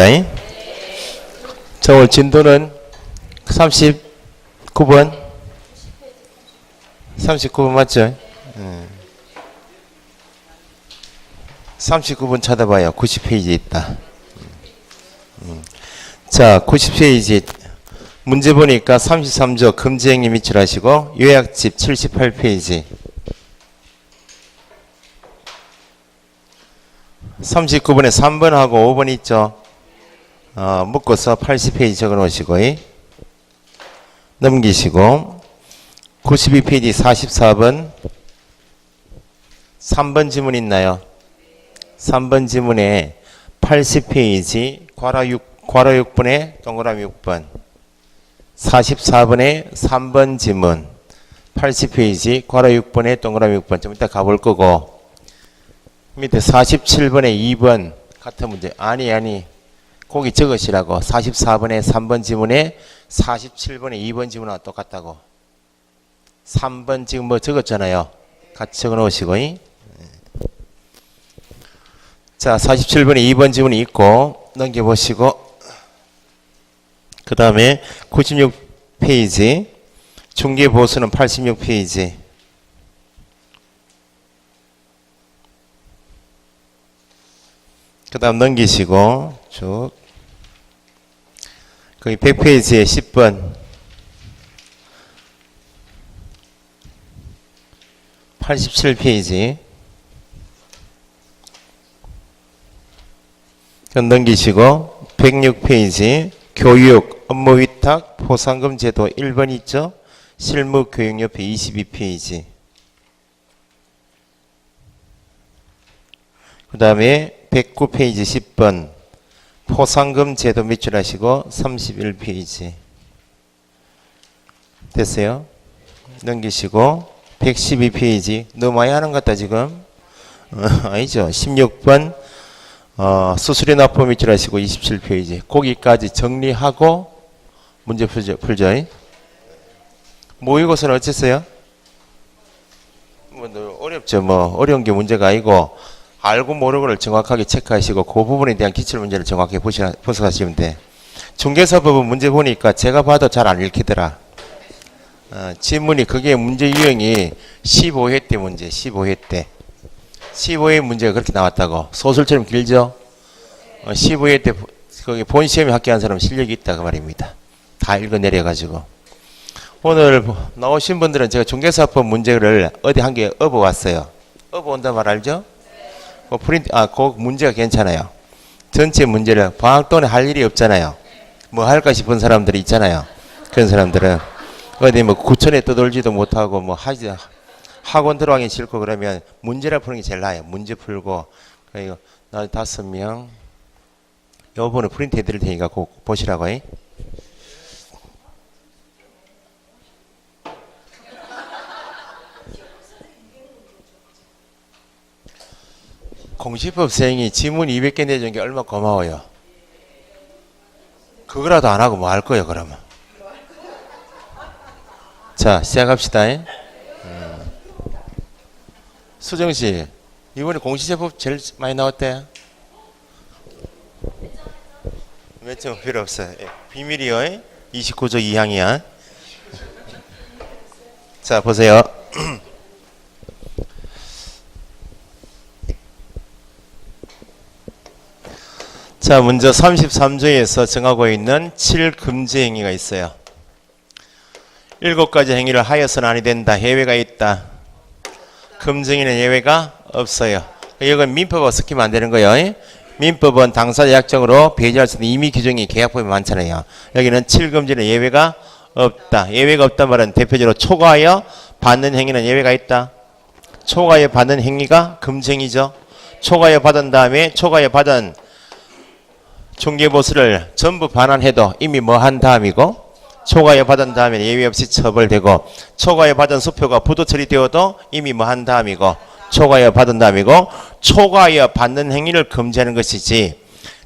합시다. 자, 오늘 진도는 39번 맞죠? 39번 찾아봐요. 90페이지 있다. 자, 90페이지 문제 보니까 33조 금지행위 미출하시고 요약집 78페이지 39번에 3번하고 5번 있죠. 묶어서 80페이지 적어 놓으시고 넘기시고 92페이지 44번 3번 지문 있나요? 3번 지문에 80페이지 괄호 6번에 동그라미 6번 44번에 3번 지문 80페이지 괄호 6번에 동그라미 6번 좀 이따 가볼 거고 밑에 47번에 2번 같은 문제 아니 거기 적으시라고 44번에 3번 지문에 47번에 2번 지문하고 똑같다고 3번 지금 뭐 적었잖아요. 같이 적어 놓으시고 자 47번에 2번 지문이 있고 넘겨보시고 그 다음에 96페이지 중개보수는 86페이지 그 다음 넘기시고 쭉 거기 100페이지에 10번 87페이지 넘기시고 106페이지 교육 업무위탁 보상금 제도 1번 있죠. 실무교육 옆에 22페이지 그 다음에 109페이지 10번 포상금 제도 미출하시고 31페이지 됐어요. 넘기시고 112페이지 너무 많이 하는 것 같다 지금 아니죠. 16번 수수료 납부 미출하시고 27페이지 거기까지 정리하고 문제 풀죠. 모의고사는 어땠어요? 뭐 어렵죠. 뭐 어려운 게 문제가 아니고 알고 모르고를 정확하게 체크하시고 그 부분에 대한 기출문제를 정확히 분석하시면 돼. 중개사법은 문제 보니까 제가 봐도 잘 안 읽히더라. 지문이 그게 문제 유형이 15회 때 문제 15회 때 15회 문제가 그렇게 나왔다고. 소설처럼 길죠? 15회 때 거기 본 시험에 합격한 사람은 실력이 있다 그 말입니다. 다 읽어내려가지고 오늘 나오신 분들은 제가 중개사법 문제를 어디 한 개 업어왔어요. 업어온다 말 알죠? 그 문제가 괜찮아요. 전체 문제를 방학 동안에 할 일이 없잖아요. 뭐 할까 싶은 사람들이 있잖아요. 그런 사람들은 어디 뭐 구천에 떠돌지도 못하고 뭐 학원 들어가기 싫고 그러면 문제를 푸는 게 제일 나아요. 문제 풀고 그리고 나 5명 요번에 프린트 해드릴 테니까 꼭 보시라고 해. 공시법생이 지문 200개 내준 게 얼마나 고마워요. 그거라도 안 하고 뭐 할 거예요 그러면. 자 시작합시다. 수정씨 이번에 공시제법 제일 많이 나왔대. 몇 점 필요 없어요. 비밀이요. 29조 2항이야. 자 보세요. 자, 먼저 33조에서 정하고 있는 7금지 행위가 있어요. 7가지 행위를 하여서는 아니 된다. 예외가 있다. 금지 행위는 예외가 없어요. 이건 민법하고 섞이면 안 되는 거예요. 민법은 당사자 약정으로 배제할 수 있는 임의 규정이 계약법에 많잖아요. 여기는 7금지는 예외가 없다. 예외가 없단 말은 대표적으로 초과하여 받는 행위는 예외가 있다. 초과하여 받는 행위가 금지 행위죠. 초과하여 받은 다음에 초과하여 받은 중개보수를 전부 반환해도 이미 뭐 한 다음이고 초과에 받은 다음에 예외 없이 처벌되고 초과에 받은 수표가 부도 처리되어도 이미 뭐 한 다음이고 초과에 받은 다음이고 초과하여 받는 행위를 금지하는 것이지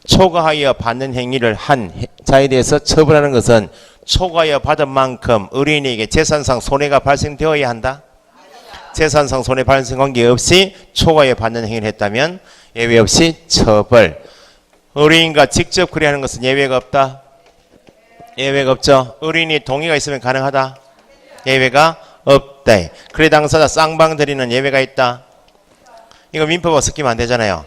초과하여 받는 행위를 한 자에 대해서 처벌하는 것은 초과하여 받은 만큼 의뢰인에게 재산상 손해가 발생되어야 한다. 재산상 손해 발생 관계 없이 초과하여 받는 행위를 했다면 예외 없이 처벌 의뢰인과 직접 거래하는 것은 예외가 없다. 예외가 없죠. 의뢰인이 동의가 있으면 가능하다. 예외가 없다. 거래 당사자 쌍방들이는 예외가 있다. 이거 민법하고 섞이면 안 되잖아요.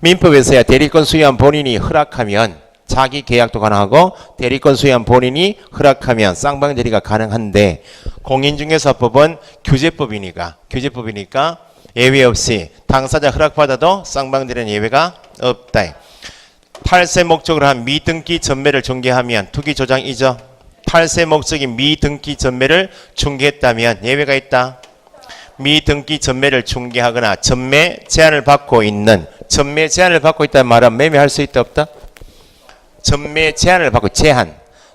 민법에서야 대리권 수여한 본인이 허락하면 자기 계약도 가능하고 대리권 수여한 본인이 허락하면 쌍방대리가 가능한데 공인중개사법은 규제법이니까 예외 없이 당사자 허락받아도 쌍방대리는 예외가 없다. 탈세 목적으로 한 미등기 전매를 중개하면 투기 조장이죠. 탈세 목적인 미등기 전매를 중개했다면 예외가 있다. 미등기 전매를 중개하거나 전매 제한을 받고 있는 전매 제한을 받고 있다는 말은 매매할 수 있다 없다? 전매 제한을 받고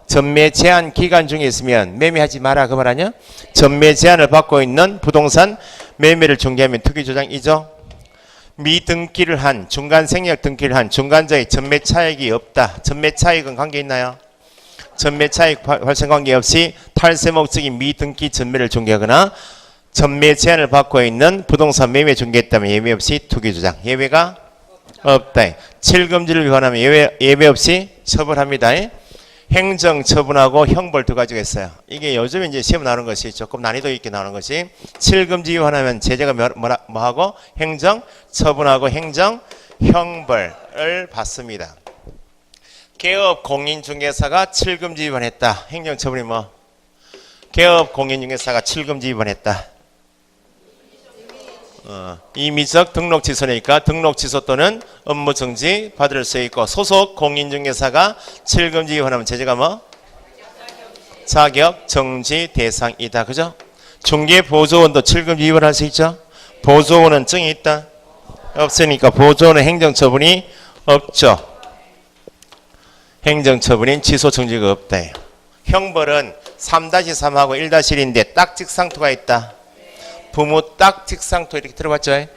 전매 제한 기간 중에 있으면 매매하지 마라 그 말 아니야? 전매 제한을 받고 있는 부동산 매매를 중개하면 투기 조장이죠. 미등기를 한 중간 생략 등기를 한 중간자의 전매 차익이 없다. 전매 차익은 관계 있나요? 전매 차익 발생 관계 없이 탈세 목적인 미등기 전매를 중개하거나 전매 제한을 받고 있는 부동산 매매 중개했다면 예외 없이 투기 조장 예외가 없다. 7금지를 위반하면 예외 없이 처벌합니다. 행정 처분하고 형벌 두 가지가 있어요. 이게 요즘에 이제 시험 나오는 것이 조금 난이도 있게 나오는 것이 7금지 위반하면 제재가 뭐하고 행정 처분하고 행정 형벌을 받습니다. 개업 공인중개사가 7금지 위반했다. 행정 처분이 뭐? 개업 공인중개사가 7금지 위반했다. 임의적 등록 취소니까 등록 취소 또는 업무 정지 받을 수 있고 소속 공인중개사가 7금지 위반하면 제재가 뭐? 자격 정지 대상이다. 그죠? 중개보조원도 7금지 위반할 수 있죠? 보조원은 증이 있다? 없으니까 보조원은 행정처분이 없죠. 행정처분인 취소 정지가 없다. 형벌은 3-3하고 1-1인데 딱 직상토가 있다. 부무 딱 직상토 이렇게 들어봤죠?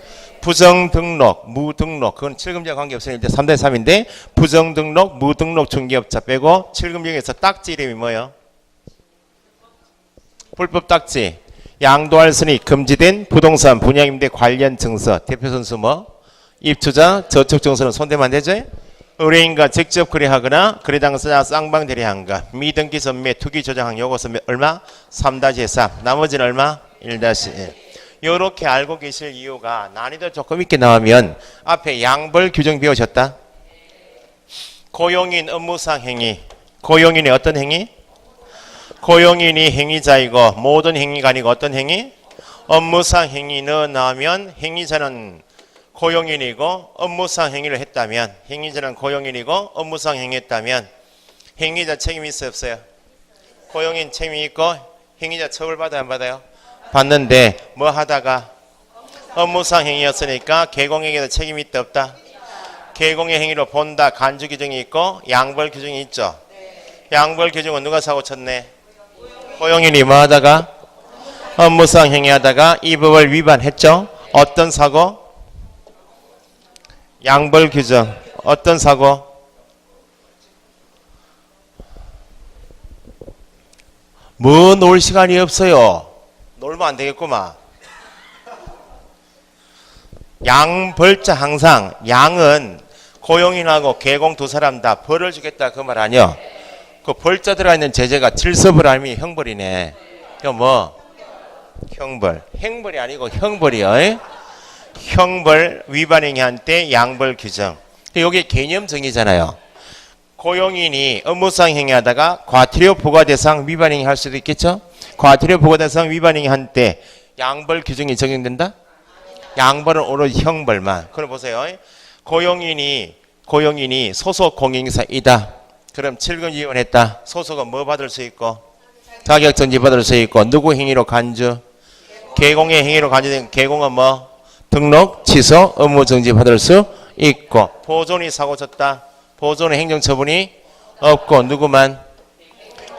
부정등록, 무등록 그건 7금지와 관계없으니까 3-3인데 부정등록, 무등록 중개업자 빼고 7금 중에서 딱지 이름이 뭐예요? 불법 딱지. 양도할 선이 금지된 부동산 분양임대 관련 증서 대표 선수 뭐? 입주자 저축 증서는 손대면 안 되죠? 의뢰인과 직접 거래하거나 거래 당사자 쌍방 대리한가 미등기 전매 투기 조장한 요것은 얼마? 3-3 나머지는 얼마? 1-1 요렇게 알고 계실 이유가 난이도 조금 있게 나오면 앞에 양벌 규정 배우셨다. 고용인 업무상 행위 고용인의 어떤 행위? 고용인이 행위자이고 모든 행위가 아니고 어떤 행위? 업무상 행위는 나오면 행위자는 고용인이고 업무상 행위를 했다면 행위자는 고용인이고 업무상 행위했다면 행위자 책임이 있어요 없어요? 고용인 책임이 있고 행위자 처벌받아야 안 받아요? 받는데 뭐 하다가 업무상 행위였으니까 개공행위에도 책임이 있다 없다? 개공의 행위로 본다 간주 규정이 있고 양벌 규정이 있죠. 양벌 규정은 누가 사고 쳤네? 고용인이 뭐 하다가 업무상 행위하다가 이 법을 위반했죠. 어떤 사고? 양벌 규정. 어떤 사고? 뭐 놀 시간이 없어요. 놀면 안 되겠구만. 양벌자 항상 양은 고용인하고 개공 두 사람 다 벌을 주겠다 그 말 아니요? 그 벌자 들어있는 제재가 질서벌 아니면 형벌이네. 이거 뭐? 형벌. 행벌이 아니고 형벌이요. 형벌 위반 행위한 때 양벌 규정. 여기 개념 정의잖아요. 고용인이 업무상 행위하다가 과태료 부과 대상 위반 행위 할 수도 있겠죠? 과태료 부과 대상 위반 행위 한 때 양벌 규정이 적용된다? 양벌은 오로지 형벌만. 그럼 보세요. 고용인이 소속 공인중개사이다. 그럼 7금지 위반했다. 소속은 뭐 받을 수 있고? 자격정지 받을 수 있고. 누구 행위로 간주? 개공의 행위로 간주된 개공은 뭐? 등록, 취소, 업무정지 받을 수 있고. 보존이 사고 쳤다. 보존의 행정처분이 없고. 누구만?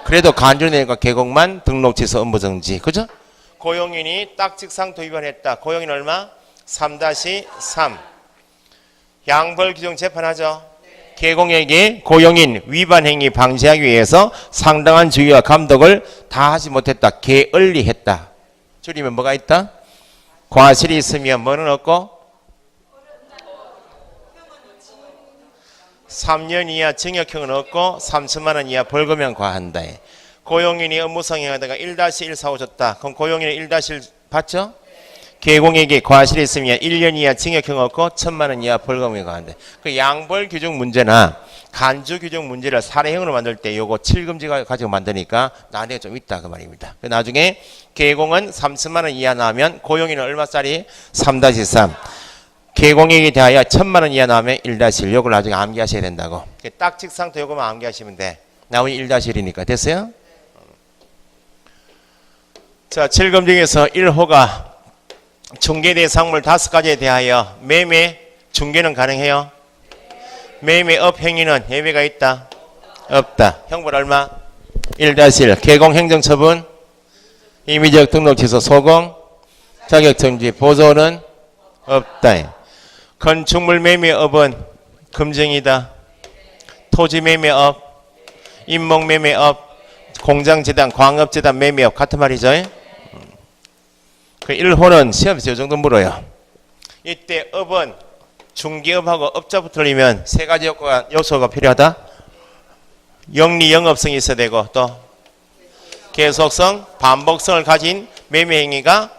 그래도 간주되니까 개공만 등록, 취소, 업무정지. 그죠? 고용인이 딱직상토 위반했다. 고용인 얼마? 3-3. 양벌 규정 재판하죠. 개공에게 고용인 위반 행위 방지하기 위해서 상당한 주의와 감독을 다 하지 못했다. 게을리했다. 줄이면 뭐가 있다? 과실이 있으면 뭐는 없고? 3년 이하 징역형은 없고 3천만 원 이하 벌금형 과한다. 고용인이 업무상 행하다가 1-1 사오셨다. 그럼 고용인은 1-1 받죠? 계공에게 과실이 있으면 1년 이하 징역형 없고 1천만 원 이하 벌금형이 과한다. 그 양벌 규정 문제나 간주 규정 문제를 살해형으로 만들 때 요거 7금지가 가지고 만드니까 난이도가 좀 있다 그 말입니다. 나중에 계공은 3천만 원 이하 나오면 고용인은 얼마짜리? 3-3. 계공액에 대하여 1천만 원 이하 나오면 1-1. 요걸 나중에 암기하셔야 된다고. 딱직상도 요거만 암기하시면 돼. 나머지 1-1이니까. 됐어요? 자, 7금 중에서 1호가 중개 대상물 5가지에 대하여 매매, 중개는 가능해요? 매매업 행위는 예외가 있다? 없다. 형벌 얼마? 1-1. 계공 행정처분, 임의적 등록 취소 소공, 자격정지 보조는 없다. 건축물 매매업은 금증이다. 토지 매매업, 임목 매매업, 공장재단, 광업재단 매매업 같은 말이죠. 그 1호는 시험에서 이 정도 물어요. 이때 업은 중개업하고 업자부터 틀리면 세 가지 요소가 필요하다. 영리, 영업성이 있어야 되고 또 계속성, 반복성을 가진 매매 행위가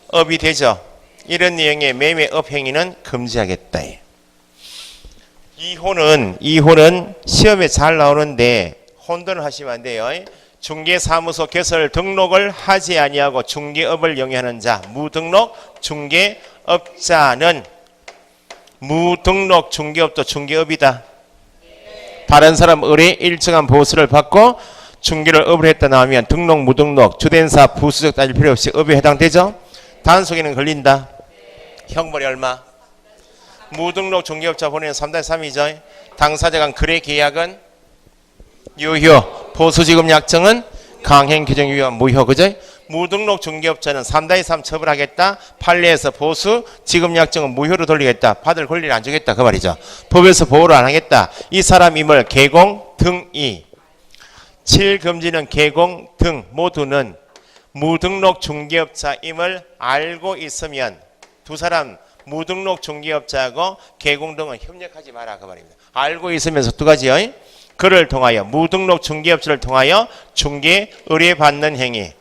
업이 되죠. 이런 내용의 매매업 행위는 금지하겠다. 2호는 시험에 잘 나오는데 혼돈을 하시면 안 돼요. 중개사무소 개설 등록을 하지 아니하고 중개업을 영위하는 자, 무등록 중개업자는 무등록 중개업도 중개업이다. 다른 사람 의뢰 일정한 보수를 받고 중개를 업을 했다 나오면 등록, 무등록, 주된사, 부수적 따질 필요 없이 업에 해당되죠. 단속에는 걸린다. 형벌이 얼마? 무등록 중개업자 본인은 3-3이죠. 당사자 간 거래 계약은 유효, 보수지급 약정은 강행 규정 유효 무효. 그죠? 무등록 중개업자는 3-3 처벌하겠다. 판례에서 보수 지급 약정은 무효로 돌리겠다. 받을 권리를 안 주겠다 그 말이죠. 법에서 보호를 안 하겠다. 이 사람임을 계공 등이 7금지는 계공 등 모두는 무등록 중개업자임을 알고 있으면 두 사람 무등록 중개업자하고 계공 등은 협력하지 마라 그 말입니다. 알고 있으면서 두 가지요. 그를 통하여 무등록 중개업자를 통하여 중개 의뢰받는 행위,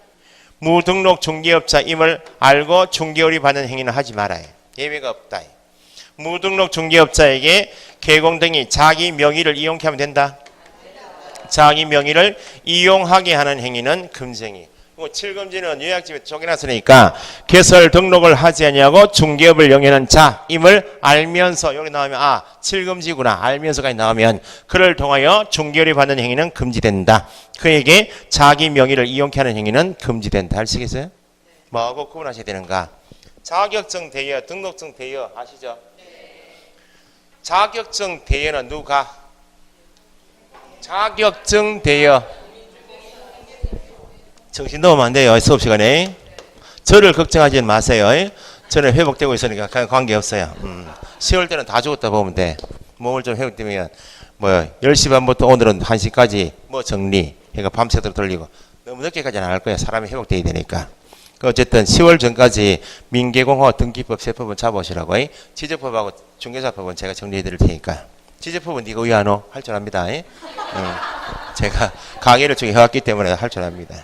무등록 중개업자임을 알고 중개 의뢰받는 행위는 하지 말아요. 예외가 없다. 무등록 중개업자에게 계공 등이 자기 명의를 이용케 하면 된다. 자기 명의를 이용하게 하는 행위는 금지행위. 7금지는 요약집에 쪼개놨으니까 개설 등록을 하지 아니하고 중개업을 영위하는 자임을 알면서 여기 나오면 7금지구나 알면서까지 나오면 그를 통하여 중개를 받는 행위는 금지된다. 그에게 자기 명의를 이용케 하는 행위는 금지된다. 아시겠어요? 뭐하고 구분하셔야 되는가? 자격증 대여, 등록증 대여 아시죠? 자격증 대여는 누가? 자격증 대여 정신 넣으면 안 돼요. 수업 시간에. 저를 걱정하지 마세요. 저는 회복되고 있으니까 관계없어요. 10월 때는 다 죽었다 보면 돼. 몸을 좀 회복되면 10시 반부터 오늘은 1시까지 정리. 그러니까 밤새도록 돌리고. 너무 늦게까지는 안 할 거야. 사람이 회복돼야 되니까. 어쨌든 10월 전까지 민계공허 등기법 세법은 잡아오시라고. 지적법하고 중개사법은 제가 정리해 드릴 테니까. 지적법은 네가 왜 안 오? 할 줄 압니다. 제가 강의를 쭉 해왔기 때문에 할 줄 압니다.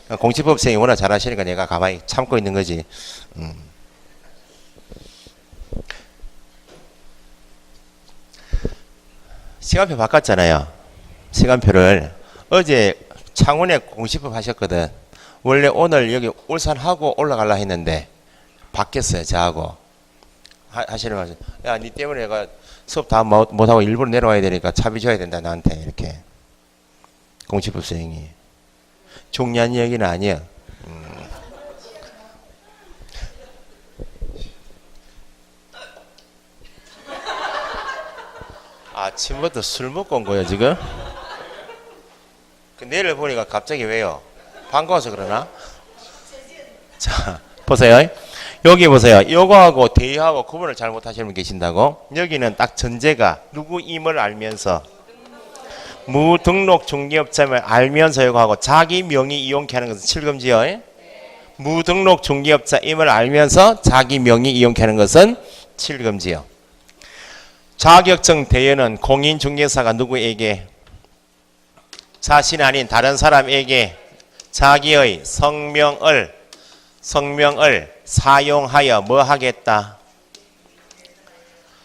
공시법생이 워낙 잘하시니까 내가 가만히 참고 있는 거지. 시간표 바꿨잖아요. 시간표를 어제 창원에 공시법 하셨거든. 원래 오늘 여기 울산하고 올라가려 했는데 바뀌었어요. 저하고 하시는 말씀. 야, 니 때문에 내가 수업 다 못하고 일부러 내려와야 되니까 차비 줘야 된다 나한테. 이렇게 공시법 선생님이 중요한 얘기는 아니야. 아침부터 술 먹고 온 거야 지금? 그 내를 보니까 갑자기 왜요? 반가워서 그러나? 자 보세요. 여기 보세요. 요거하고 대의하고 구분을 잘못하시는 분 계신다고? 여기는 딱 전제가 누구임을 알면서 무등록 중개업자임을 알면서 요거하고 자기 명의 이용케 하는 것은 7금지요. 무등록 중개업자임을 알면서 자기 명의 이용케 하는 것은 7금지요. 자격증 대여는 공인중개사가 누구에게? 자신 아닌 다른 사람에게 자기의 성명을 사용하여 뭐 하겠다?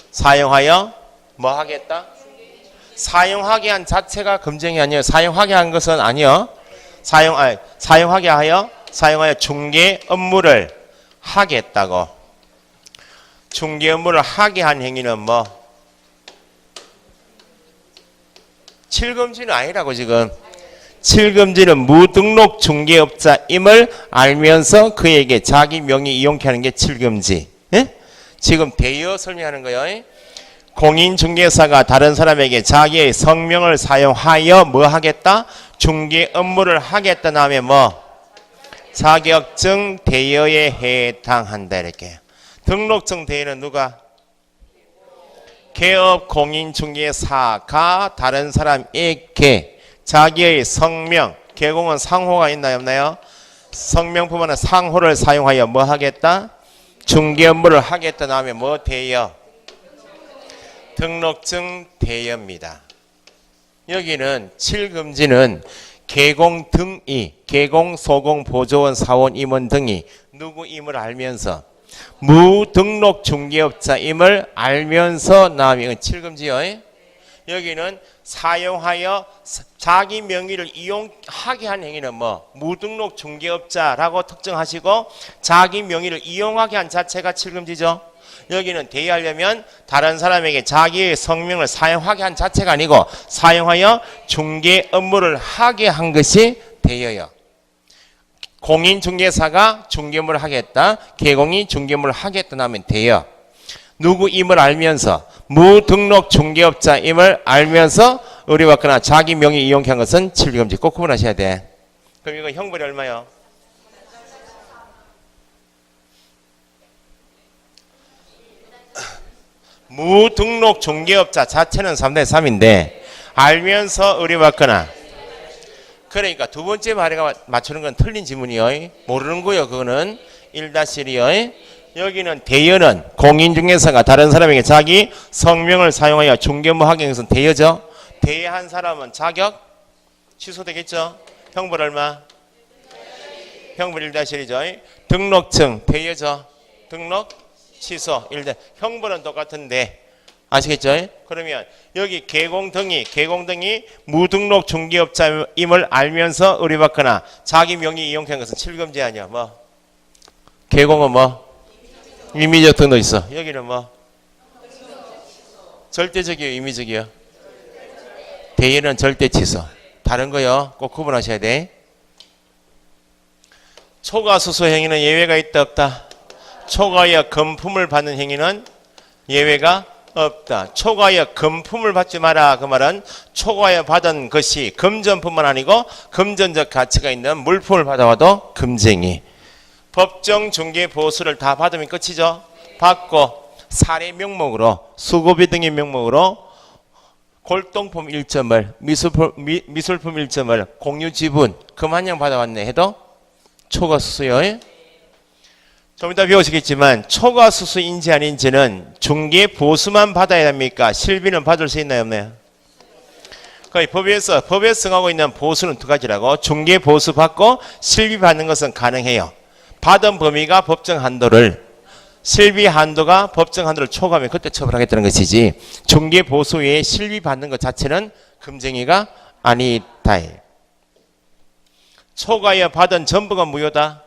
사용하여 뭐 하겠다? 사용하게 한 자체가 금쟁이 아니에요. 사용하게 한 것은 아니요. 사용하여 중개 업무를 하겠다고. 중개 업무를 하게 한 행위는 뭐? 칠금지는 아니라고 지금. 칠금지는 무등록 중개업자임을 알면서 그에게 자기 명의 이용케 하는 게 칠금지. 예? 지금 대여 설명하는 거예요. 공인중개사가 다른 사람에게 자기의 성명을 사용하여 뭐 하겠다? 중개 업무를 하겠다 하면 뭐? 자격증 대여에 해당한다 이렇게. 등록증 대여는 누가? 개업 공인중개사가 다른 사람에게 자기의 성명, 개공은 상호가 있나요 없나요? 성명뿐만 상호를 사용하여 뭐 하겠다? 중개 업무를 하겠다 하면 뭐 대여? 등록증 대여입니다. 여기는 칠금지는 개공 등이, 개공, 소공, 보조원, 사원, 임원 등이 누구임을 알면서 무등록 중개업자임을 알면서 나오면 칠금지요. 여기는 사용하여 자기 명의를 이용하게 한 행위는 뭐? 무등록 중개업자라고 특정하시고 자기 명의를 이용하게 한 자체가 칠금지죠. 여기는 대여하려면 다른 사람에게 자기의 성명을 사용하게 한 자체가 아니고 사용하여 중개 업무를 하게 한 것이 대여요. 공인중개사가 중개업무를 하겠다. 개공이 중개업무를 하겠다 하면 대여. 누구임을 알면서 무등록 중개업자임을 알면서 의뢰받거나 자기 명의 이용케 한 것은 칠금지. 꼭 구분하셔야 돼. 그럼 이거 형벌이 얼마요? 무등록 중개업자 자체는 3대 3인데 알면서 의뢰받거나. 그러니까 두 번째 말에가 맞추는 건 틀린 지문이요. 모르는 거요. 그거는 1-1이요. 여기는 대여는 공인중개사가 다른 사람에게 자기 성명을 사용하여 중개업무 하게 한 것은 대여죠. 대여한 사람은 자격 취소되겠죠. 형벌 얼마? 형벌 1-1이죠. 등록증 대여죠. 등록 취소 1대. 형벌은 똑같은데 아시겠죠? 그러면 여기 개공 등이 무등록 중개업자임을 알면서 의뢰받거나 자기 명의 이용한 것은 칠금지 아니야. 뭐? 개공은 뭐? 임의적 등록 있어. 여기는 뭐? 절대적이요, 임의적이요? 대여는 절대 취소. 다른 거요. 꼭 구분하셔야 돼. 초과수수 행위는 예외가 있다 없다? 초과하여 금품을 받는 행위는 예외가 없다. 초과하여 금품을 받지 마라. 그 말은 초과하여 받은 것이 금전뿐만 아니고 금전적 가치가 있는 물품을 받아와도 금쟁이. 법정 중개 보수를 다 받으면 끝이죠. 받고 사례 명목으로 수고비 등의 명목으로 골동품 1점을 미술품 1점을 공유 지분 금 한 양 받아왔네 해도 초과수수요. 좀 이따 배우시겠지만 초과수수인지 아닌지는 중개 보수만 받아야 합니까? 실비는 받을 수 있나요 없나요? 거의 법에 정하고 있는 보수는 두 가지라고. 중개 보수 받고 실비 받는 것은 가능해요. 받은 범위가 법정 한도를, 실비 한도가 법정 한도를 초과하면 그때 처벌하겠다는 것이지, 중개 보수 외에 실비 받는 것 자체는 금쟁이가 아니다. 초과하여 받은 전부가 무효다.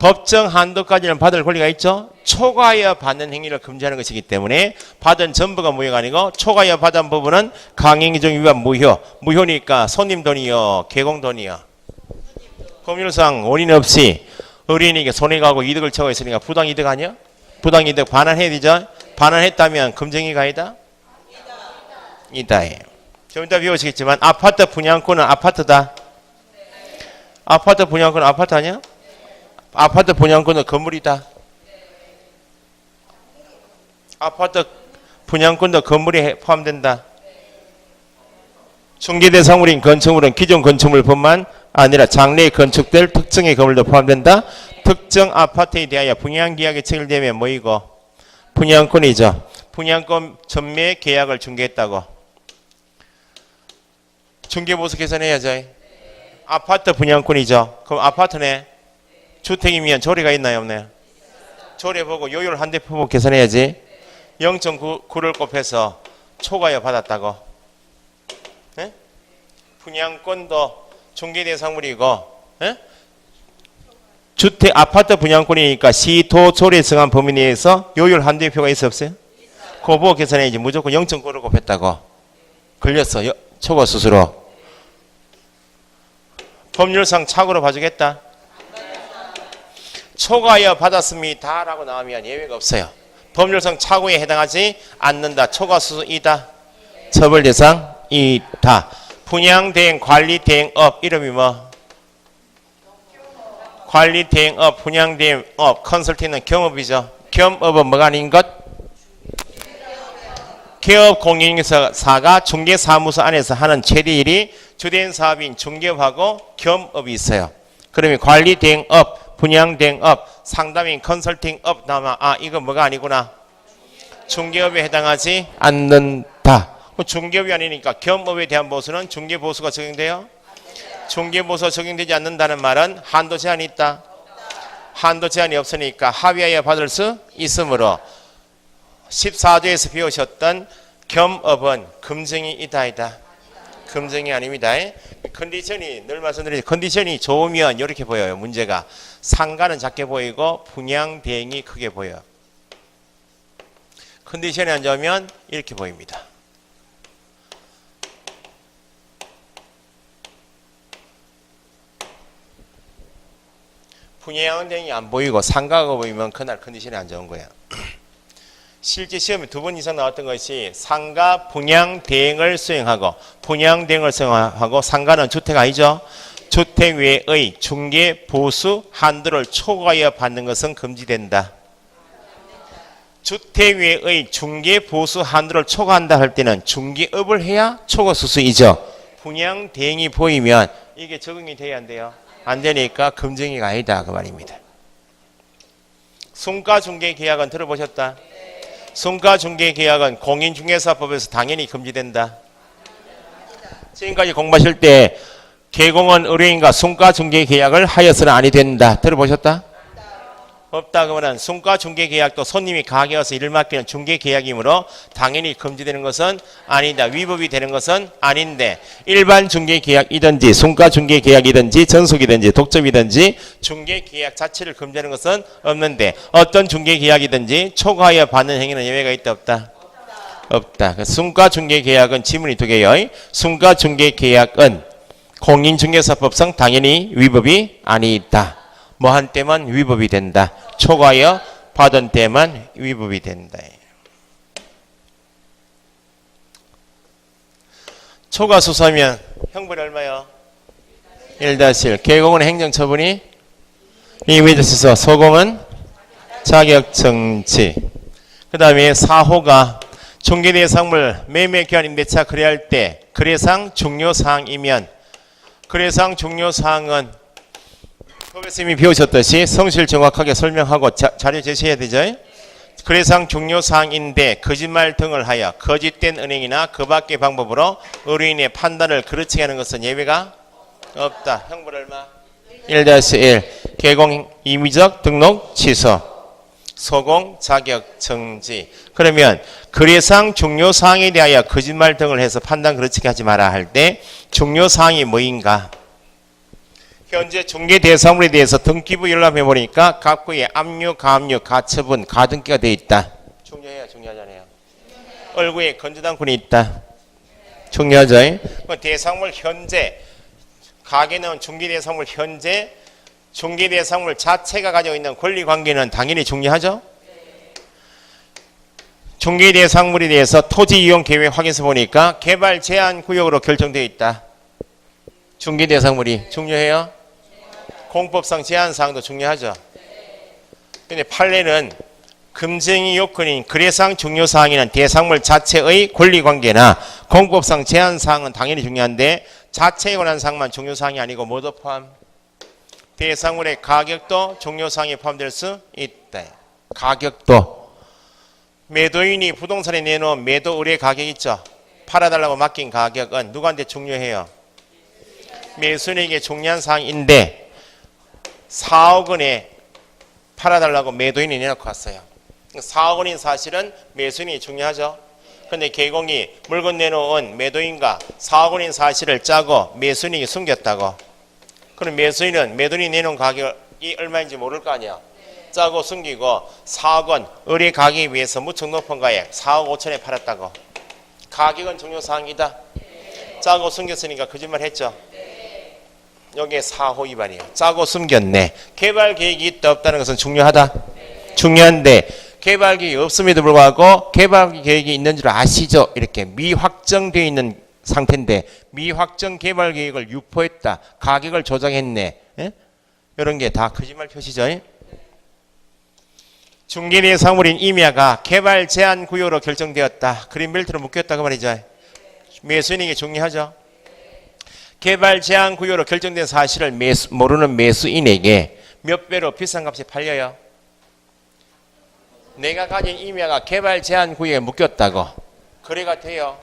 법정 한도까지는 받을 권리가 있죠. 초과하여 받는 행위를 금지하는 것이기 때문에 받은 전부가 무효가 아니고 초과하여 받은 부분은 강행위정 위반 무효. 무효니까 손님 돈이요, 개공 돈이요. 법률상 원인 없이 의뢰인에게 손해가고 이득을 청구했으니까 부당이득 아니야? 부당이득 반환해야 되죠. 반환했다면 금쟁이가 아니다? 이다. 좀 이따 배우시겠지만 아파트 분양권은 아파트다. 아파트 분양권은 아파트 아니야? 아파트 분양권은 건물이다. 아파트 분양권도 건물에 포함된다. 중개 대상물인 건축물은 기존 건축물뿐만 아니라 장래에 건축될 특정의 건물도 포함된다. 특정 아파트에 대하여 분양계약이 체결되면 뭐이고? 분양권이죠. 분양권 전매 계약을 중개했다고. 중개보수 계산해야죠. 아파트 분양권이죠. 그럼 아파트네. 주택이면 조례가 있나요, 없나요? 조례 보고 요율 한 대 표보 계산해야지. 0.9를 곱해서 초과여 받았다고. 네? 분양권도 중개 대상물이고, 네? 주택 아파트 분양권이니까 시도 조례 정한 범위 내에서 요율 한 대 표가 있어 없어요? 그거 보고 계산해야지. 무조건 0.9를 곱했다고. 걸렸어. 초과 수수로. 법률상 착오로 봐주겠다. 초과여 받았습니다 라고 나오면 예외가 없어요. 법률상 착오에 해당하지 않는다. 초과 수수이다. 처벌 대상이다. 분양대행 관리대행업 이름이 뭐? 관리대행업, 분양대행업, 컨설팅은 겸업이죠. 겸업은 뭐가 아닌 것? 개업 공인인사가 중개사무소 안에서 하는 최대 일이 주된 사업인 중개업하고 겸업이 있어요. 그러면 관리대행업, 분양대행업, 상담인 컨설팅업 나오면 이건 뭐가 아니구나. 중개업에 해당하지 않는다. 중개업이 아니니까 겸업에 대한 보수는 중개보수가 적용돼요. 중개보수가 적용되지 않는다는 말은 한도 제한이 있다. 한도 제한이 없으니까 합의하여 받을 수 있으므로 14조에서 배우셨던 겸업은 금증이 있다. 금증이 아닙니다. 컨디션이 늘 말씀드린 컨디션이 좋으면 이렇게 보여요. 문제가 상가는 작게 보이고 분양 대행이 크게 보여요. 컨디션이 안 좋으면 이렇게 보입니다. 분양 대행이 안 보이고 상가가 보이면 그날 컨디션이 안 좋은 거예요. 실제 시험에 2번 이상 나왔던 것이 상가 분양 대행을 수행하고 분양 대행을 수행하고 상가는 주택 아니죠. 주택 외의 중개 보수 한도를 초과하여 받는 것은 금지된다. 주택 외의 중개 보수 한도를 초과한다 할 때는 중개업을 해야 초과 수수이죠. 분양 대행이 보이면 이게 적용이 돼야 안 돼요. 안 되니까 금증이가 아니다 그 말입니다. 순가중개계약은 들어보셨다? 순가중개계약은 공인중개사법에서 당연히 금지된다. 지금까지 공부하실 때 개공은 의뢰인과 순가중개계약을 하여서는 아니 된다. 들어보셨다? 없다 그러면 순가중개계약도 손님이 가게 와서 일을 맡기는 중개계약이므로 당연히 금지되는 것은 아니다. 위법이 되는 것은 아닌데 일반 중개계약이든지 순가중개계약이든지 전속이든지 독점이든지 중개계약 자체를 금지하는 것은 없는데 어떤 중개계약이든지 초과하여 받는 행위는 예외가 있다 없다? 없다. 순가중개계약은 지문이 2개요. 순가중개계약은 공인중개사법상 당연히 위법이 아니다. 뭐 한 때만 위법이 된다. 초과하여 받은 때만 위법이 된다. 초과 수수하면 형벌이 얼마요? 1-1. 개공은 행정처분이 이미지에서 소공은 자격정지. 그 다음에 4호가 중개대상물 매매기한 임대차 거래할 때 거래상 중요사항이면 거래상 중요사항은 법에서 이미 배우셨듯이 성실 정확하게 설명하고 자료 제시해야 되죠. 거래상 중요사항인데 거짓말 등을 하여 거짓된 은행이나 그 밖의 방법으로 의뢰인의 판단을 그르치게 하는 것은 예외가 없다. 형벌 얼마? 1-1. 개공 임의적 등록 취소. 소공 자격 정지. 그러면 거래상 중요사항에 대하여 거짓말 등을 해서 판단 그르치게 하지 마라 할 때 중요사항이 뭐인가? 현재 중개대상물에 대해서 등기부 열람해 보니까 각구에 압류, 가압류, 가처분, 가등기가 되어 있다. 중요해요, 중요하잖아요. 얼굴에 건조당권이 있다. 중요하죠. 대상물 현재 가게는 중개대상물 현재 중개대상물 자체가 가지고 있는 권리관계는 당연히 중요하죠. 중개대상물에 대해서 토지이용계획 확인서 보니까 개발 제한구역으로 결정되어 있다. 중개대상물이 중요해요. 공법상 제한사항도 중요하죠. 근데 판례는 금증이 요건인 거래상 중요사항에는 대상물 자체의 권리관계나 공법상 제한사항은 당연히 중요한데 자체에 관한 사항만 중요사항이 아니고 모두 포함. 대상물의 가격도 중요사항에 포함될 수 있다. 가격도. 매도인이 부동산에 내놓은 매도 의뢰 가격 있죠. 팔아달라고 맡긴 가격은 누구한테 중요해요? 매수인에게 중요한 사항인데 4억 원에 팔아달라고 매도인이 내놓고 왔어요. 4억 원인 사실은 매수인이 중요하죠. 근데 개공이 물건 내놓은 매도인과 4억 원인 사실을 짜고 매수인이 숨겼다고. 그럼 매수인은 매도인이 내놓은 가격이 얼마인지 모를 거 아니야. 짜고 숨기고 4억 원 의뢰 가격에 비해서 무척 높은 가액 4억 5천에 팔았다고. 가격은 중요사항이다. 짜고 숨겼으니까 거짓말 했죠. 여기에 사호 위반이에요. 짜고 숨겼네. 개발 계획이 있다 없다는 것은 중요하다. 중요한데 개발 계획이 없음에도 불구하고 개발 계획이 있는 줄 아시죠? 이렇게 미확정되어 있는 상태인데 미확정 개발 계획을 유포했다. 가격을 조작했네. 예? 이런 게 다 거짓말 표시죠. 중개대상물인 임야가 개발 제한 구역으로 결정되었다. 그린벨트로 묶였다 그 말이죠. 매수인에게 중요하죠. 개발 제한 구역으로 결정된 사실을 모르는 매수인에게 몇 배로 비싼 값에 팔려요? 내가 가진 임야가 개발 제한 구역에 묶였다고. 거래가 돼요?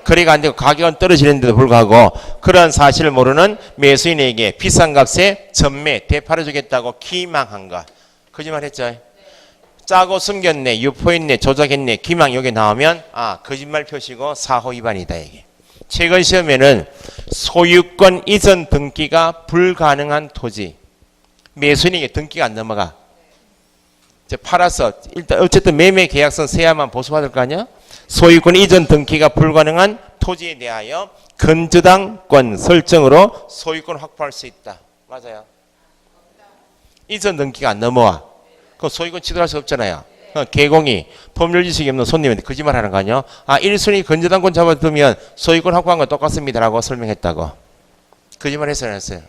거래가 안 되고 가격은 떨어지는데도 불구하고 그런 사실을 모르는 매수인에게 비싼 값에 전매, 대파를 주겠다고 기망한 것. 거짓말 했죠? 짜고 숨겼네, 유포했네, 조작했네, 기망 여기 나오면 거짓말 표시고 사호 위반이다 이게. 최근 시험에는 소유권 이전 등기가 불가능한 토지. 매수인에게 등기가 안 넘어가. 이제 팔아서 일단 어쨌든 매매 계약서 세야만 보수받을 거 아니야? 소유권 이전 등기가 불가능한 토지에 대하여 건저당권 설정으로 소유권 확보할 수 있다. 맞아요. 이전 등기가 안 넘어와. 그 소유권 취득할 수 없잖아요. 개공이 법률 지식이 없는 손님한테 거짓말 하는 거 아니야? 1순위 건저당권 잡아두면 소유권 확보한 건 똑같습니다라고 설명했다고. 거짓말 했어요, 안 했어요?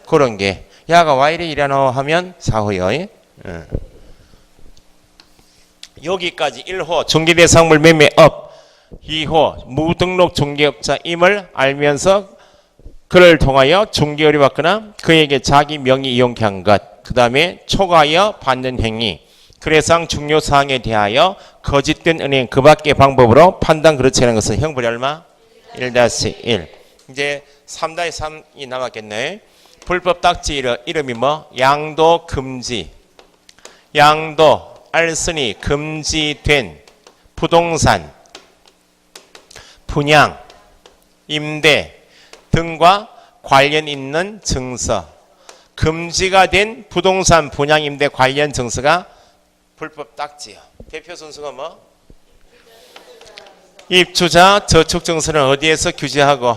그런 게 야가 와 이래 이래노 하면 사후요. 여기까지 1호 중개대상물 매매업, 2호 무등록 중개업자임을 알면서 그를 통하여 중개의뢰 받거나 그에게 자기 명의 이용케 한 것. 그 다음에 초과하여 받는 행위. 거래상 중요사항에 대하여 거짓된 은행 그 밖의 방법으로 판단 그렇지 않은 것은 형벌이 얼마? 1-1. 이제 3-3이 남았겠네. 불법 딱지 이름이 뭐? 양도 금지. 양도 알선이 금지된 부동산, 분양, 임대 등과 관련 있는 증서. 금지가 된 부동산 분양 임대 관련 증서가 불법 딱지요. 대표 순서가 뭐? 입주자 저축 증서는 어디에서 규제하고?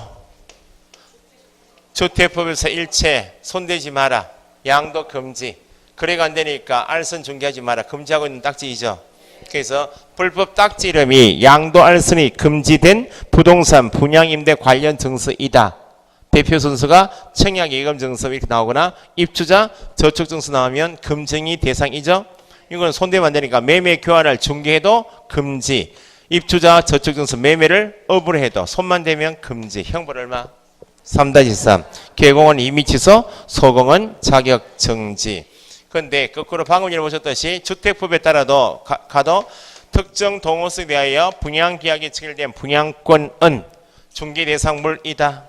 주택법에서 일체 손대지 마라. 양도 금지. 거래가 안 되니까 알선 중개하지 마라. 금지하고 있는 딱지이죠. 그래서 불법 딱지 이름이 양도 알선이 금지된 부동산 분양 임대 관련 증서이다. 대표 순서가 청약 예금 증서 이렇게 나오거나 입주자 저축 증서 나오면 금증이 대상이죠. 이건 손대면 안 되니까 매매 교환을 중개해도 금지. 입주자 저축 증서 매매를 업으로 해도 손만 대면 금지. 형벌 얼마? 3-3. 개공은 임의 취소, 소공은 자격 정지. 그런데 거꾸로 방금 전에 보셨듯이 주택법에 따라도 가도 특정 동호수에 대하여 분양계약이 체결된 분양권은 중개대상물이다.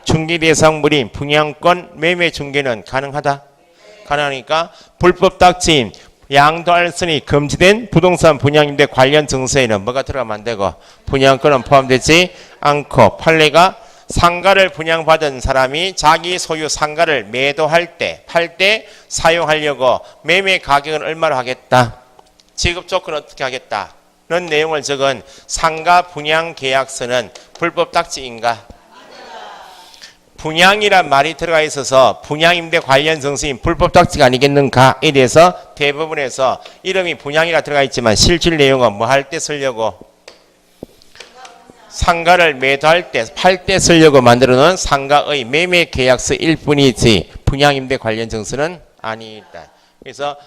중개대상물인 분양권 매매 중개는 가능하다. 가능하니까 불법 딱지인 양도 알선이 금지된 부동산 분양임대 관련 증서에는 뭐가 들어가면 안 되고 분양권은 포함되지 않고 판례가 상가를 분양받은 사람이 자기 소유 상가를 매도할 때, 팔 때 사용하려고 매매 가격은 얼마로 하겠다. 지급 조건은 어떻게 하겠다. 는 내용을 적은 상가 분양 계약서는 불법 딱지인가? 분양이란 말이 들어가 있어서 분양임대 관련 증서인 불법 딱지가 아니겠는가에 대해서 대부분에서 이름이 분양이라 들어가 있지만 실질 내용은 뭐 할 때 쓰려고? 상가를 매도할 때, 팔 때 쓰려고 만들어 놓은 상가의 매매 계약서일 뿐이지 분양임대 관련 증서는 아니다. 그래서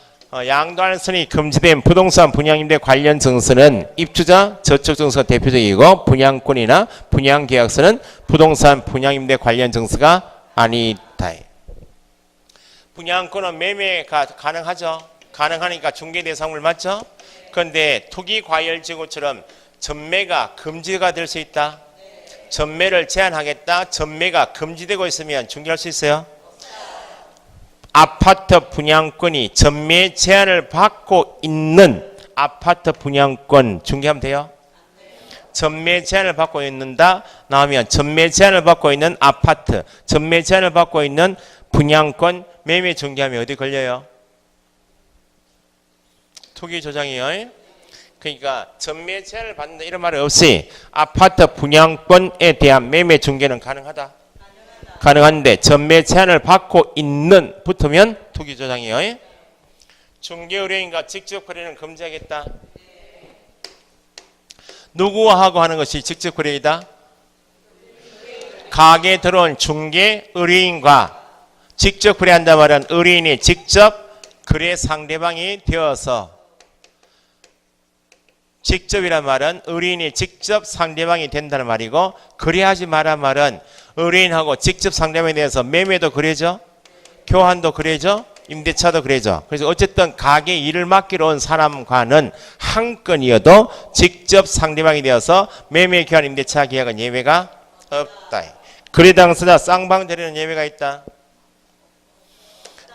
양도 알선이 금지된 부동산 분양임대 관련 증서는 입주자 저축 증서가 대표적이고 분양권이나 분양계약서는 부동산 분양임대 관련 증서가 아니다. 분양권은 매매가 가능하죠. 가능하니까 중개대상물 맞죠? 그런데 투기과열지구처럼 전매가 금지가 될 수 있다. 전매를 제한하겠다. 전매가 금지되고 있으면 중개할 수 있어요? 아파트 분양권이 전매 제한을 받고 있는 아파트 분양권 중개하면 돼요? 전매 제한을 받고 있는다 나오면 전매 제한을 받고 있는 아파트, 전매 제한을 받고 있는 분양권 매매 중개하면 어디 걸려요? 투기 조장이요. 그러니까 전매 제한을 받는다 이런 말이 없이 아파트 분양권에 대한 매매 중개는 가능하다. 가능한데 전매 제한을 받고 있는 붙으면 투기 조장이요. 중개 의뢰인과 직접 거래는 금지하겠다. 누구와 하고 하는 것이 직접 거래이다? 가게에 들어온 중개 의뢰인과 직접 거래한다 말은 의뢰인이 직접 거래 상대방이 되어서, 직접이란 말은 의뢰인이 직접 상대방이 된다는 말이고, 거래하지 마라 말은 의뢰인하고 직접 상대방에 대해서 매매도 거래죠, 교환도 거래죠, 임대차도 그래죠. 그래서 어쨌든 가게 일을 맡기러 온 사람과는 한 건이어도 직접 상대방이 되어서 매매 교환 임대차 계약은 예외가 없다. 거래 당사자 쌍방 대리는 예외가 있다.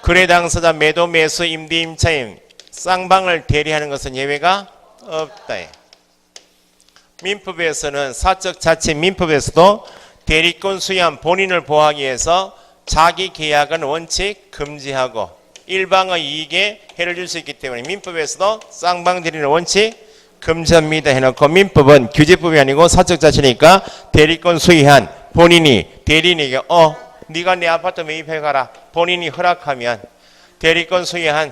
거래 당사자 매도 매수 임대 임차인 쌍방을 대리하는 것은 예외가 없다. 민법에서는 사적 자체 민법에서도 대리권 수여한 본인을 보호하기 위해서 자기 계약은 원칙 금지하고 일방의 이익에 해를 줄 수 있기 때문에 민법에서도 쌍방 대리는 원칙 금지합니다 해놓고, 민법은 규제법이 아니고 사적 자체니까 대리권 수여한 본인이 대리인에게 네가 내 아파트 매입해 가라 본인이 허락하면, 대리권 수여한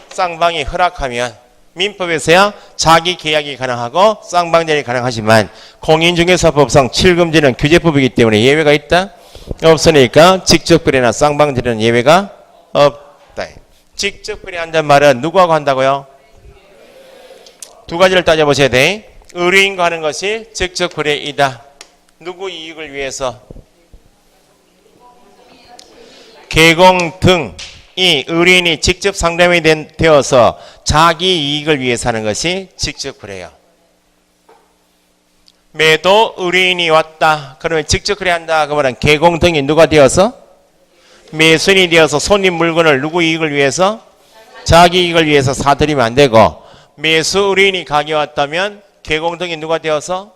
쌍방이 허락하면 민법에서야 자기 계약이 가능하고 쌍방 대리 가능하지만 공인중개사법상 7금지는 규제법이기 때문에 예외가 있다? 없으니까 직접 거래나 쌍방 대리는 예외가 없다. 직접 거래한다는 말은 누구하고 한다고요? 두 가지를 따져보셔야 돼. 의뢰인과 하는 것이 직접 거래이다. 누구 이익을 위해서? 개공 등이 의뢰인이 직접 상담이 되어서 자기 이익을 위해서 하는 것이 직접 거래예요. 매도 의뢰인이 왔다. 그러면 직접 거래한다. 그러면 개공 등이 누가 되어서? 매수인이 되어서 손님 물건을 누구 이익을 위해서? 자기 이익을 위해서 사들이면 안 되고, 매수 의뢰인이 가게 왔다면 개공 등이 누가 되어서?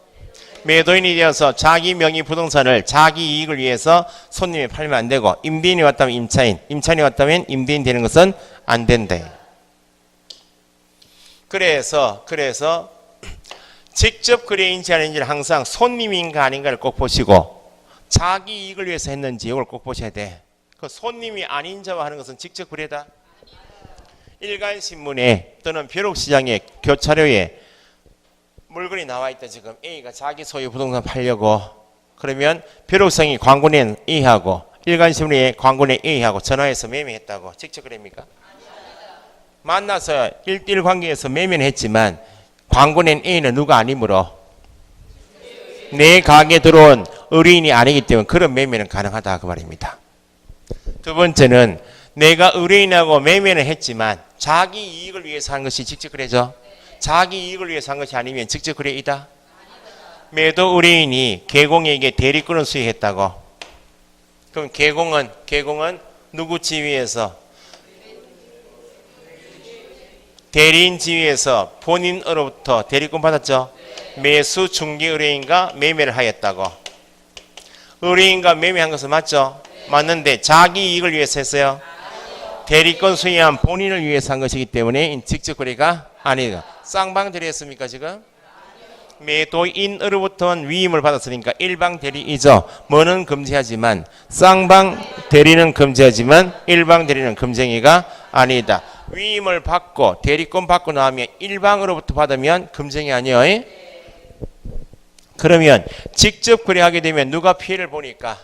매도인이 되어서 자기 명의 부동산을 자기 이익을 위해서 손님이 팔면 안 되고, 임대인이 왔다면 임차인, 임차인이 왔다면 임대인 되는 것은 안 된다. 그래서 직접 거래인지 아닌지를 항상 손님인가 아닌가를 꼭 보시고, 자기 이익을 위해서 했는지 이걸 꼭 보셔야 돼. 그 손님이 아닌 자와 하는 것은 직접 거래다. 일간신문에 또는 벼룩시장에 교차로에 물건이 나와 있다. 지금 A가 자기 소유 부동산 팔려고, 그러면 벼룩시장이 광고낸 A하고 일간신문에 광고낸 A하고 전화해서 매매했다고 직접 거래입니까? 만나서 1대1 관계에서 매매는 했지만 광고낸 A는 누가 아니므로 내 가게에 들어온 의뢰인이 아니기 때문에 그런 매매는 가능하다 그 말입니다. 두 번째는 내가 의뢰인하고 매매는 했지만 자기 이익을 위해서 한 것이 직접 거래죠. 자기 이익을 위해서 한 것이 아니면 직접 거래이다. 매도 의뢰인이 개공에게 대리권을 수여했다고. 그럼 개공은 누구 지위에서? 대리인 지위에서 본인으로부터 대리권 받았죠. 매수 중개 의뢰인과 매매를 하였다고. 의뢰인과 매매한 것은 맞죠? 맞는데 자기 이익을 위해서 했어요. 대리권 수여한 본인을 위해서 한 것이기 때문에 직접 거래가 아니다. 쌍방 대리했습니까 지금? 매도인으로부터는 위임을 받았으니까 일방 대리이죠. 뭐는 금지하지만 쌍방 대리는 금지하지만 일방 대리는 금쟁이가 아니다. 위임을 받고 대리권 받고 나면 일방으로부터 받으면 금쟁이 아니에요. 그러면 직접 거래하게 되면 누가 피해를 보니까?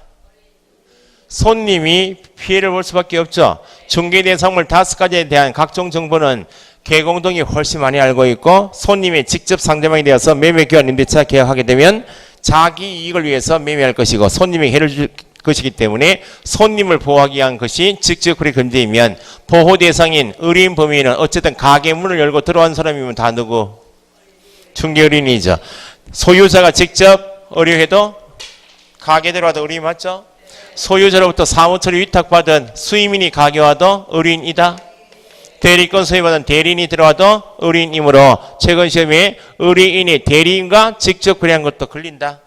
손님이 피해를 볼 수밖에 없죠. 중개대상물 5가지에 대한 각종 정보는 개공동이 훨씬 많이 알고 있고, 손님이 직접 상대방이 되어서 매매 교환 임대차 계약하게 되면 자기 이익을 위해서 매매할 것이고, 손님이 해를 것이기 때문에 손님을 보호하기 위한 것이 직접 거래 금지이면 보호 대상인 의뢰인 범위는 어쨌든 가게 문을 열고 들어온 사람이면 다 누구? 중개 의뢰인이죠. 소유자가 직접 의뢰해도 가게 들어와도 의뢰인 맞죠? 소유자로부터 사무처리 위탁받은 수임인이 가게 와도 의뢰인이다. 대리권 소유받은 대리인이 들어와도 의뢰인이므로 최근 시험에 의뢰인이 대리인과 직접 거래한 것도 걸린다.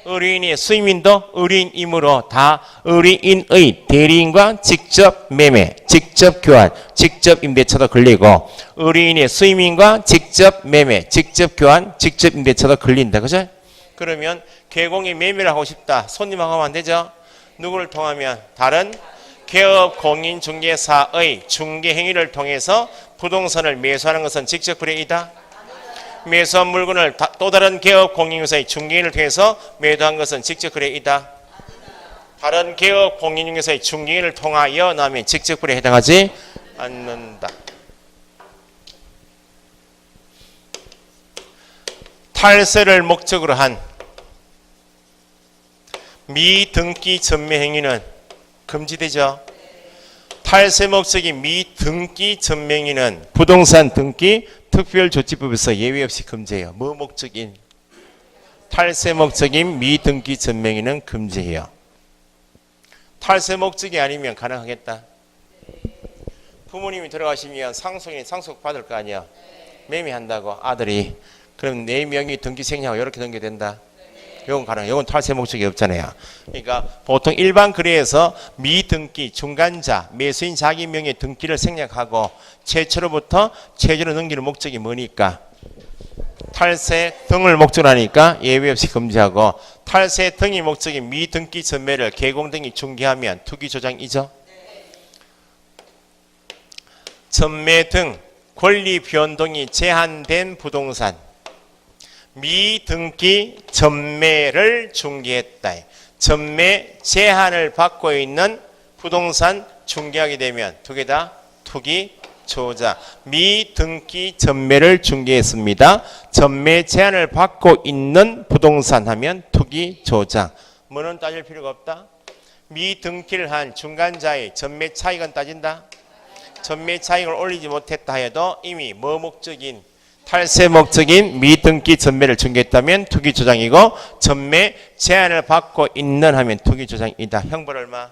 의뢰인이 수임인도 의뢰인이므로 다 의뢰인의 대리인과 직접 매매, 직접 교환, 직접 임대차도 걸리고 의뢰인의 수임인과 직접 매매, 직접 교환, 직접 임대차도 걸린다. 그죠? 그러면 개공이 매매를 하고 싶다. 손님하고 하면 안 되죠? 누구를 통하면? 다른 개업 공인중개사의 중개 행위를 통해서 부동산을 매수하는 것은 직접 거래이다. 매수한 물건을 또 다른 개업 공인중개사의 중개인을 통해서 매도한 것은 직접 거래이다. 다른 개업 공인중개사의 중개인을 통하여 나면 직접 거래에 해당하지 않는다. 탈세를 목적으로 한 미등기 전매 행위는 금지되죠. 탈세 목적이 미등기 전매 행위는 부동산 등기 특별조치법에서 예외 없이 금지해요. 뭐 목적인? 탈세 목적인 미등기 전매 행위는 금지해요. 탈세 목적이 아니면 가능하겠다. 부모님이 들어가시면 상속 받을 거 아니야. 매매한다고 아들이. 그럼 내 명의 등기 생략하고 이렇게 등기된다. 이건 가능해요. 이건 탈세 목적이 없잖아요. 그러니까 보통 일반 거래에서 미등기, 중간자, 매수인 자기 명의 등기를 생략하고 최초로부터 최저로 넘기는 목적이 뭐니까? 탈세 등을 목적으로 하니까 예외 없이 금지하고 탈세 등이 목적인 미등기 전매를 개공 등이 중개하면 투기 조장이죠. 전매 등 권리 변동이 제한된 부동산 미등기 전매를 중개했다. 전매 제한을 받고 있는 부동산 중개하게 되면 두 개 다 투기 조장. 미등기 전매를 중개했습니다. 전매 제한을 받고 있는 부동산 하면 투기 조장. 뭐는 따질 필요가 없다. 미등기를 한 중간자의 전매 차익은 따진다. 전매 차익을 올리지 못했다 해도 이미 뭐 목적인 탈세 목적인 미등기 전매를 중개했다면 투기 조장이고 전매 제한을 받고 있는 하면 투기 조장이다. 형벌 얼마?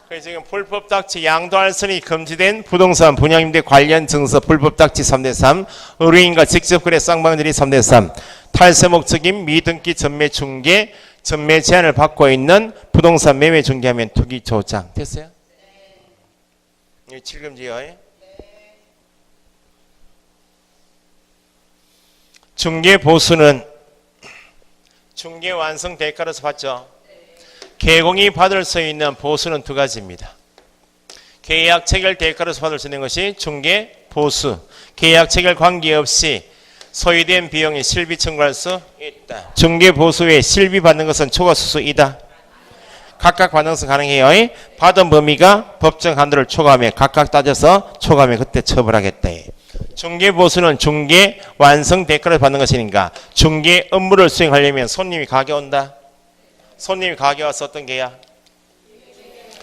그래서 지금 불법닥치 양도할선이 금지된 부동산 분양임대 관련 증서 불법닥치 3대3 의뢰인과 직접 거래 쌍방들이 3대3 탈세 목적인 미등기 전매 중개 전매 제한을 받고 있는 부동산 매매 중개하면 투기 조장. 됐어요? 네. 7금지요. 중개 보수는 중개 완성 대가로서 받죠. 개공이 받을 수 있는 보수는 두 가지입니다. 계약 체결 대가로서 받을 수 있는 것이 중개 보수. 계약 체결 관계없이 소유된 비용이 실비 청구할 수 있다. 중개 보수에 실비 받는 것은 초과수수이다. 각각 받는 것은 가능해요. 받은 범위가 법정 한도를 초과하면 각각 따져서 초과하면 그때 처벌하겠다. 중개 보수는 중개 완성 대가를 받는 것이니까 중개 업무를 수행하려면 손님이 가게 온다. 손님이 가게 와서 어떤 계약?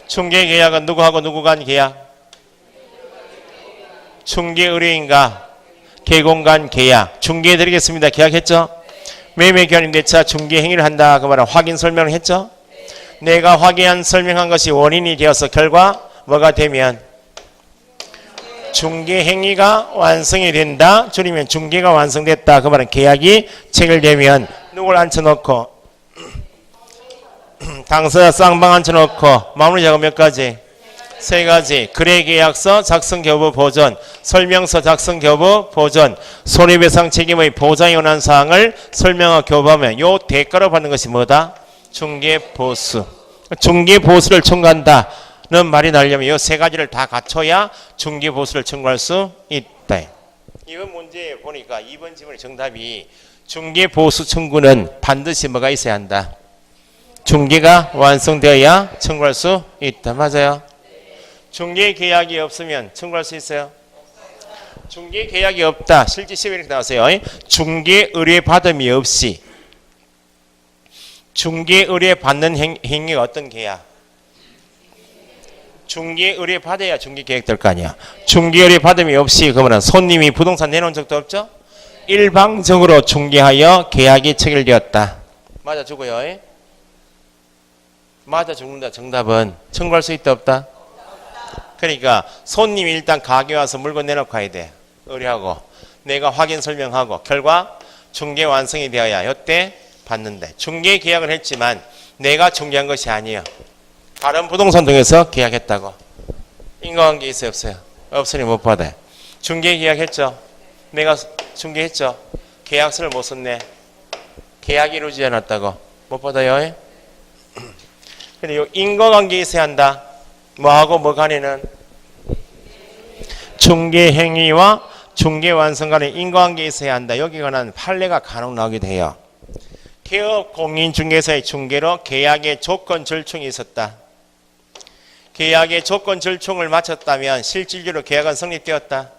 중개 계약은 누구하고 누구 간 계약? 중개 의뢰인과 개공 간 계약. 중개해 드리겠습니다. 계약했죠? 매매 결인 대차 중개 행위를 한다. 그 말은 확인 설명을 했죠? 내가 확인 설명한 것이 원인이 되어서 결과 뭐가 되면 중개 행위가 완성이 된다. 줄이면 중개가 완성됐다. 그 말은 계약이 체결되면 누굴 앉혀놓고 당사자 쌍방 앉혀놓고 마무리 작업 몇 가지? 세 가지. 거래계약서 작성 교부 보전, 설명서 작성 교부 보전, 손해배상 책임의 보장에 관한 사항을 설명하고 교부하면 요 대가로 받는 것이 뭐다? 중개보수. 중개보수를 청구한다는 말이 나려면 이 세 가지를 다 갖춰야 중개보수를 청구할 수 있다. 이번 문제 보니까 2번 지문의 정답이 중개보수 청구는 반드시 뭐가 있어야 한다? 중개가 완성되어야 청구할 수 있다. 맞아요? 중개계약이 없으면 청구할 수 있어요? 중개계약이 없다. 실제 시험에 이렇게 나왔어요. 중개의뢰 받음이 없이 중개 의뢰 받는 행위가 어떤 계약? 중개 의뢰 받아야 중개 계약 될 거 아니야. 중개 의뢰 받음이 없이 그러면 손님이 부동산 내놓은 적도 없죠? 일방적으로 중개하여 계약이 체결되었다. 맞아 주고요. 맞아 죽는다. 정답은 청구할 수 있다 없다? 그러니까 손님이 일단 가게 와서 물건 내놓고 가야 돼. 의뢰하고 내가 확인 설명하고 결과 중개 완성이 되어야 이때 받는데 중개 계약을 했지만 내가 중개한 것이 아니에요. 다른 부동산 등에서 계약했다고. 인과관계 있어요 없어요? 없으니 못 받아요. 중개 계약했죠. 내가 중개했죠. 계약서를 못 썼네. 계약이 이루어지지 않았다고. 못 받아요. 근데 요 인과관계 있어야 한다. 뭐하고 뭐 간에는 중개 행위와 중개 완성 간에 인과관계 있어야 한다. 여기 관한 판례가 간혹 나오기도 해요. 개업 공인중개사의 중개로 계약의 조건 절충이 있었다. 계약의 조건 절충을 마쳤다면 실질적으로 계약은 성립되었다.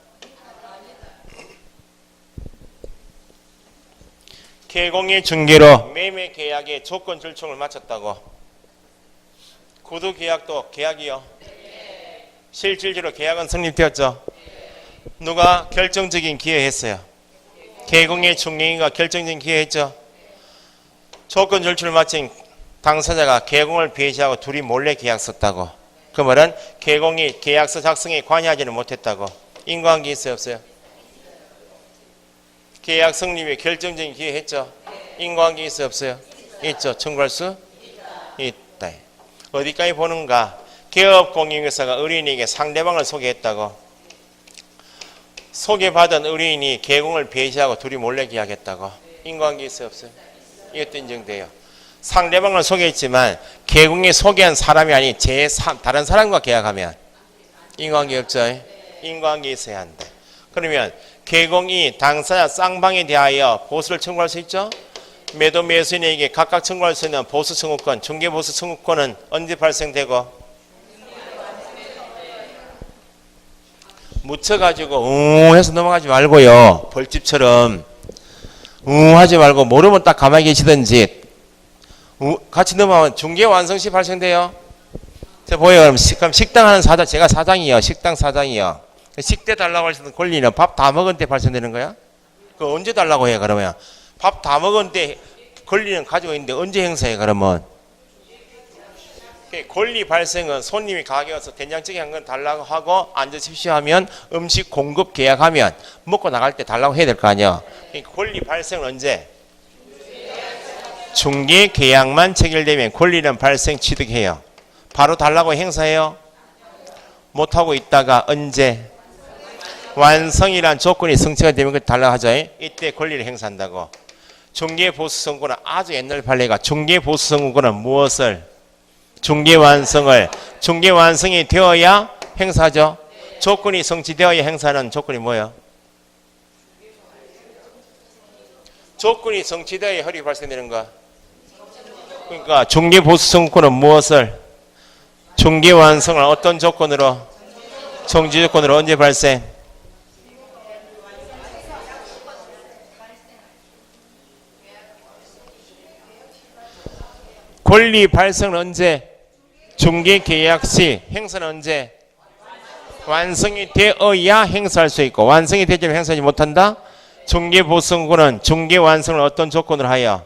개공의 중개로 매매 계약의 조건 절충을 마쳤다고. 구두 계약도 계약이요. 실질적으로 계약은 성립되었죠. 누가 결정적인 기여했어요? 개공의 중개인가 결정적인 기여했죠. 조건 절충을 마친 당사자가 개공을 배제하고 둘이 몰래 계약 썼다고. 그 말은 개공이 계약서 작성에 관여하지는 못했다고. 인과관계 있어요 없어요? 계약 성립에 결정적인 기여했죠. 인과관계 있어요 없어요? 있죠. 청구할 수 있다. 어디까지 보는가? 개업공인중개사가 의뢰인에게 상대방을 소개했다고. 소개받은 의뢰인이 개공을 배제하고 둘이 몰래 계약했다고. 인과관계 있어요 없어요? 이것도 인정돼요. 상대방을 소개했지만 개공이 소개한 사람이 아닌 다른 사람과 계약하면 인과관계 없죠. 인과관계 있어야 한다. 그러면 개공이 당사자 쌍방에 대하여 보수를 청구할 수 있죠. 매도 매수인에게 각각 청구할 수 있는 보수 청구권, 중개 보수 청구권은 언제 발생되고? 묻혀가지고 해서 넘어가지 말고요. 벌집처럼 하지 말고 모르면 딱 가만히 계시든지 같이 넘어가면 중개 완성 시 발생돼요. 자 보여요. 그럼 식당 하는 사장, 제가 사장이요. 식당 사장이요. 식대 달라고 할 수 있는 권리는 밥 다 먹은 때 발생되는 거야? 그 언제 달라고 해 그러면? 밥 다 먹은 때 권리는 가지고 있는데 언제 행사해 그러면? 권리 발생은 손님이 가게 와서 된장찌개 한 건 달라고 하고 앉으십시오 하면 음식 공급 계약하면 먹고 나갈 때 달라고 해야 될 거 아니야. 권리 발생은 언제? 중개 계약만 체결되면 권리는 발생 취득해요. 바로 달라고 행사해요? 못하고 있다가 언제? 완성이란 조건이 성취가 되면 그 달라고 하죠. 이때 권리를 행사한다고. 중개 보수 선고는 아주 옛날 판례가 중개 보수 선고는 무엇을? 중개 완성을. 중개 완성이 되어야 행사죠. 조건이 성취되어야 행사는 조건이 뭐예요? 조건이 성취되어야 허리 발생되는 거. 그러니까 중개 보수 선고는 무엇을? 중개 완성을 어떤 조건으로? 정지 조건으로 언제 발생? 권리 발생은 언제? 중개 계약 시. 행사는 언제? 완성이 되어야 행사할 수 있고 완성이 되지 행사하지 못한다? 중개 보수 선고는 중개 완성을 어떤 조건으로 하여?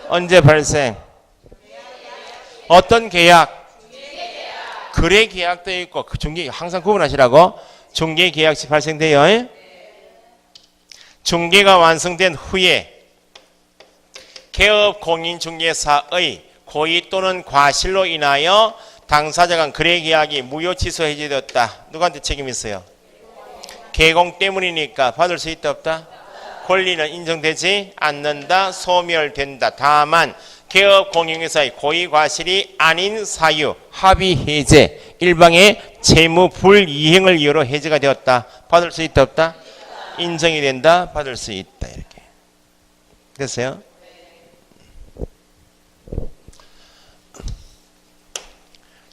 언제 발생? 어떤 계약? 거래 계약도 있고 중개 항상 구분하시라고. 중개 계약 시 발생돼요. 중개가 완성된 후에 개업 공인중개사의 고의 또는 과실로 인하여 당사자 간 거래 계약이 무효 취소 해지되었다. 누구한테 책임이 있어요? 개공 때문이니까 받을 수 있다 없다? 권리는 인정되지 않는다. 소멸된다. 다만 개업 공인중개사의 고의 과실이 아닌 사유 합의 해제 일방의 채무 불이행을 이유로 해제가 되었다. 받을 수 있다 없다? 인정이 된다. 받을 수 있다. 이렇게 됐어요?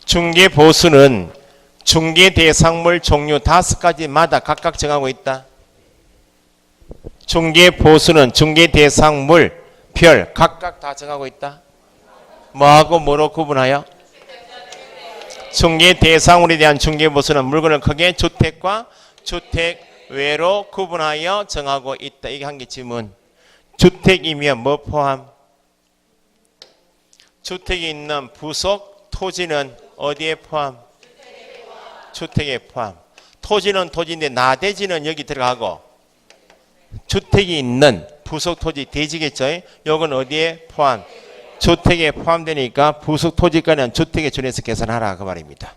중개 보수는 중개 대상물 종류 5가지마다 각각 정하고 있다. 중개 보수는 중개 대상물 별 각각 다 정하고 있다. 뭐하고 뭐로 구분하여? 중개 대상물에 대한 중개보수는 물건을 크게 주택과 주택 외로 구분하여 정하고 있다. 이게 한 개 지문. 주택이면 뭐 포함? 주택이 있는 부속 토지는 어디에 포함? 주택에 포함. 토지는 토지인데 나대지는 여기 들어가고 주택이 있는 부속 토지 대지겠죠? 요건 어디에 포함? 주택에 포함되니까 부속 토지가는 주택에 준해서 계산하라 그 말입니다.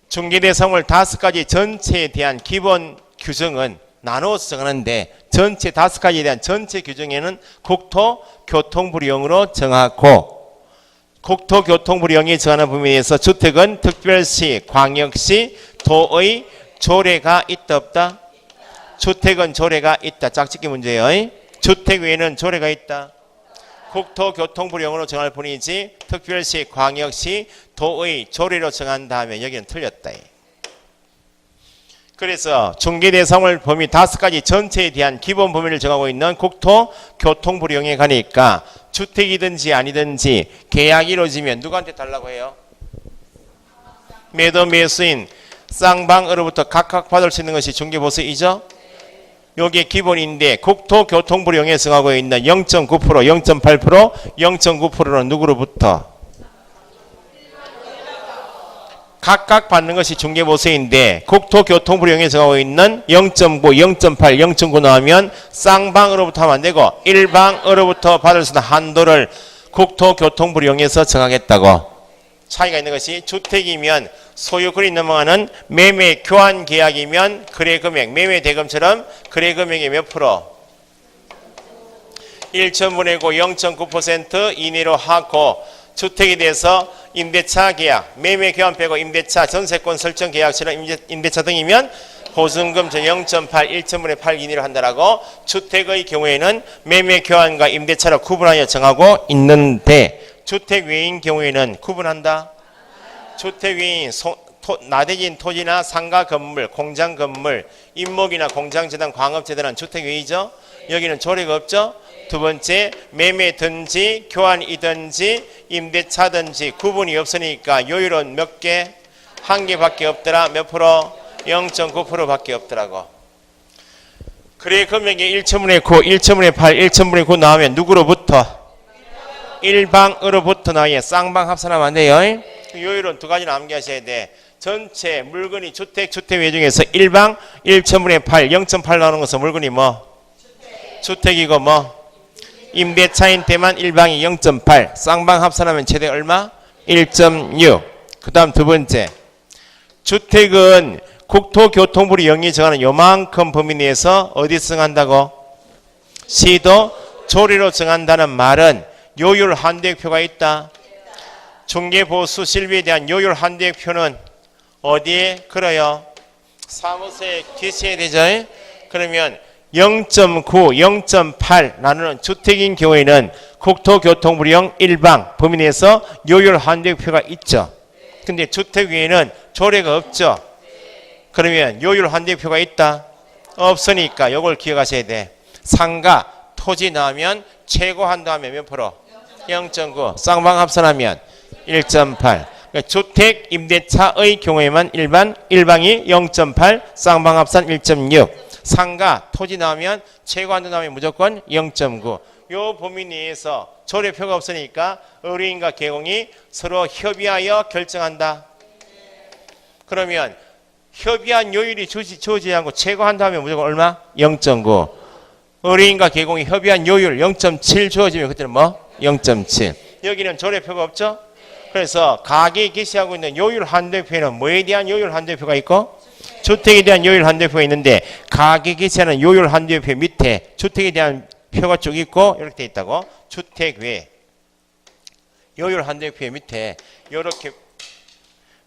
중개대상물 5가지 전체에 대한 기본 규정은 나누어서 정하는데 전체 5가지에 대한 전체 규정에는 국토교통부령으로 정하고 국토교통부령이 정하는 부분에서 주택은 특별시, 광역시, 도의 조례가 있다 없다? 주택은 조례가 있다. 짝짓기 문제예요. 주택 외에는 조례가 있다. 국토교통부령으로 정할 뿐이지 특별시, 광역시, 도의 조례로 정한 다음에 여기는 틀렸다. 그래서 중개대상물 범위 5가지 전체에 대한 기본 범위를 정하고 있는 국토교통부령에 가니까 주택이든지 아니든지 계약이 이루어지면 누구한테 달라고 해요? 매도 매수인 쌍방으로부터 각각 받을 수 있는 것이 중개보수이죠? 요게 기본인데 국토교통부령에 정하고 있는 0.9%, 0.8%, 0.9%는 누구로부터? 각각 받는 것이 중개보수인데 국토교통부령에 정하고 있는 0.9, 0.8, 0.9 나오면 쌍방으로부터 하면 안 되고 일방으로부터 받을 수 있는 한도를 국토교통부령에서 정하겠다고. 차이가 있는 것이 주택이면 소유권이 넘어가는 매매 교환 계약이면 거래금액, 매매 대금처럼 거래금액의 몇 프로? 1,000분의 9, 0.9% 이내로 하고 주택에 대해서 임대차 계약, 매매 교환 빼고 임대차, 전세권 설정 계약처럼 임대차 등이면 보증금 0.8, 1,000분의 8 이내로 한다라고 주택의 경우에는 매매 교환과 임대차로 구분하여 정하고 있는데 주택 외인 경우에는 구분한다. 주택 외인 나대진 토지나 상가 건물, 공장 건물, 임목이나 공장재단, 광업재단은 주택 외이죠. 여기는 조례가 없죠. 두 번째, 매매든지 교환이든지 임대차든지 구분이 없으니까 요율은 몇 개? 한 개밖에 없더라. 몇 프로? 0.9% 밖에 없더라고. 그래 금액이 1,000분의 9, 1,000분의 8, 1,000분의 9 나오면 누구로부터? 일방으로부터 나오면 쌍방 합산하면 안 돼요. 요율은 2가지는 암기하셔야 돼. 전체 물건이 주택 외 중에서 일방 1,000분의 8, 0.8 나오는 것은 물건이 뭐? 주택이고 뭐? 임대차인 때만 일방이 0.8, 쌍방 합산하면 최대 얼마? 1.6. 그 다음 두 번째, 주택은 국토교통부리 영리 정하는 요만큼 범위 내에서 어디서 정한다고? 시도 조례로 정한다는 말은 요율 한도액표가 있다. 중개보수 실비에 대한 요율 한도액표는 어디에 걸어요? 사무소에 게시해야 되죠. 그러면 0.9, 0.8 나누는 주택인 경우에는 국토교통부령 일방 범위 내에서 요율 한도액표가 있죠. 근데 주택 외에는 조례가 없죠. 그러면 요율 한도액표가 있다? 없으니까 이걸 기억하셔야 돼. 상가, 토지 나오면 최고 한도하면 몇 프로? 0.9. 쌍방 합산하면 1.8. 그러니까 주택, 임대차의 경우에만 일방이 0.8, 쌍방 합산 1.6. 상가, 토지 나오면 최고 한도 나오면 무조건 0.9. 요 범위 내에서 조례표가 없으니까 의뢰인과 개공이 서로 협의하여 결정한다. 그러면 협의한 요율이 주어지지 않고 최고 한도 하면 무조건 얼마? 0.9. 의뢰인과 개공이 협의한 요율 0.7 주어지면 그때는 뭐? 0.7. 여기는 조례표가 없죠? 그래서 가계에 게시하고 있는 요율 한도표에는 뭐에 대한 요율 한도표가 있고? 주택에 대한 요율 한도표가 있는데 가계에 게시하는 요율 한도표 밑에 주택에 대한 표가 쭉 있고 이렇게 돼 있다고. 주택 외 요율 한도표 밑에 이렇게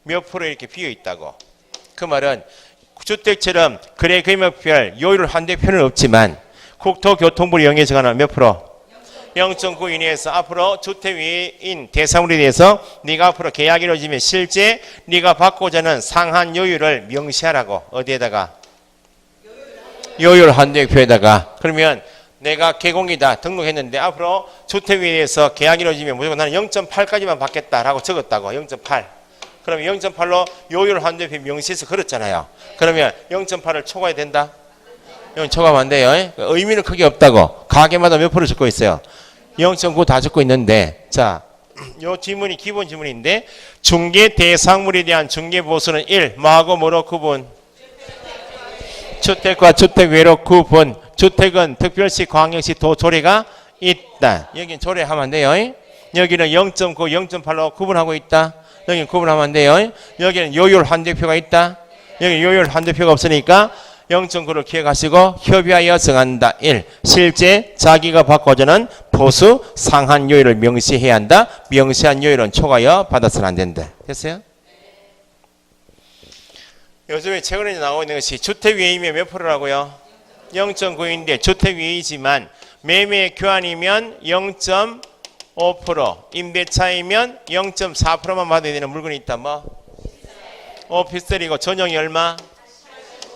몇 프로 이렇게 비어 있다고. 그 말은 주택처럼 거래 금액별 요율 한도표는 없지만 국토교통부를 영해 정하는 몇 프로? 0.9 이내에서 앞으로 주택 외인 대상물에 대해서 네가 앞으로 계약이 이루어지면 실제 네가 받고자 하는 상한 요율을 명시하라고. 어디에다가? 요율 한도표에다가. 그러면 내가 개공이다 등록했는데 앞으로 주택에 대해서 계약이 이루어지면 무조건 나는 0.8까지만 받겠다라고 적었다고. 0.8. 그러면 0.8로 요율 환대표 명시해서 걸었잖아요. 그러면 0.8을 초과해야 된다? 이건 초과하면 안 돼요. 의미는 크게 없다고. 가게마다 몇 프로 적고 있어요? 0.9 다 적고 있는데, 자, 요 지문이 기본 지문인데, 중개 대상물에 대한 중개 보수는 1. 뭐하고 뭐로 구분? 주택과 주택 외로 구분. 주택은 특별시, 광역시, 도, 조례가 있다. 여긴 조례하면 안 돼요. 여기는 0.9, 0.8로 구분하고 있다. 여기는 구분하면 안 돼요. 여기는 요율 환대표가 있다. 여기 요율 환대표가 없으니까 0.9를 기억하시고 협의하여 정한다. 1. 실제 자기가 바꿔주는 보수 상한 요율을 명시해야 한다. 명시한 요율은 초과하여 받아서는 안 된다. 됐어요? 요즘에 최근에 나오고 있는 것이 주택 외이면 몇 프로라고요? 0.9인데 주택 외이지만 매매 교환이면 0.5%, 임대차이면 0.4%만 받아야 되는 물건이 있다. 뭐? 오피스텔이고 전용이 얼마?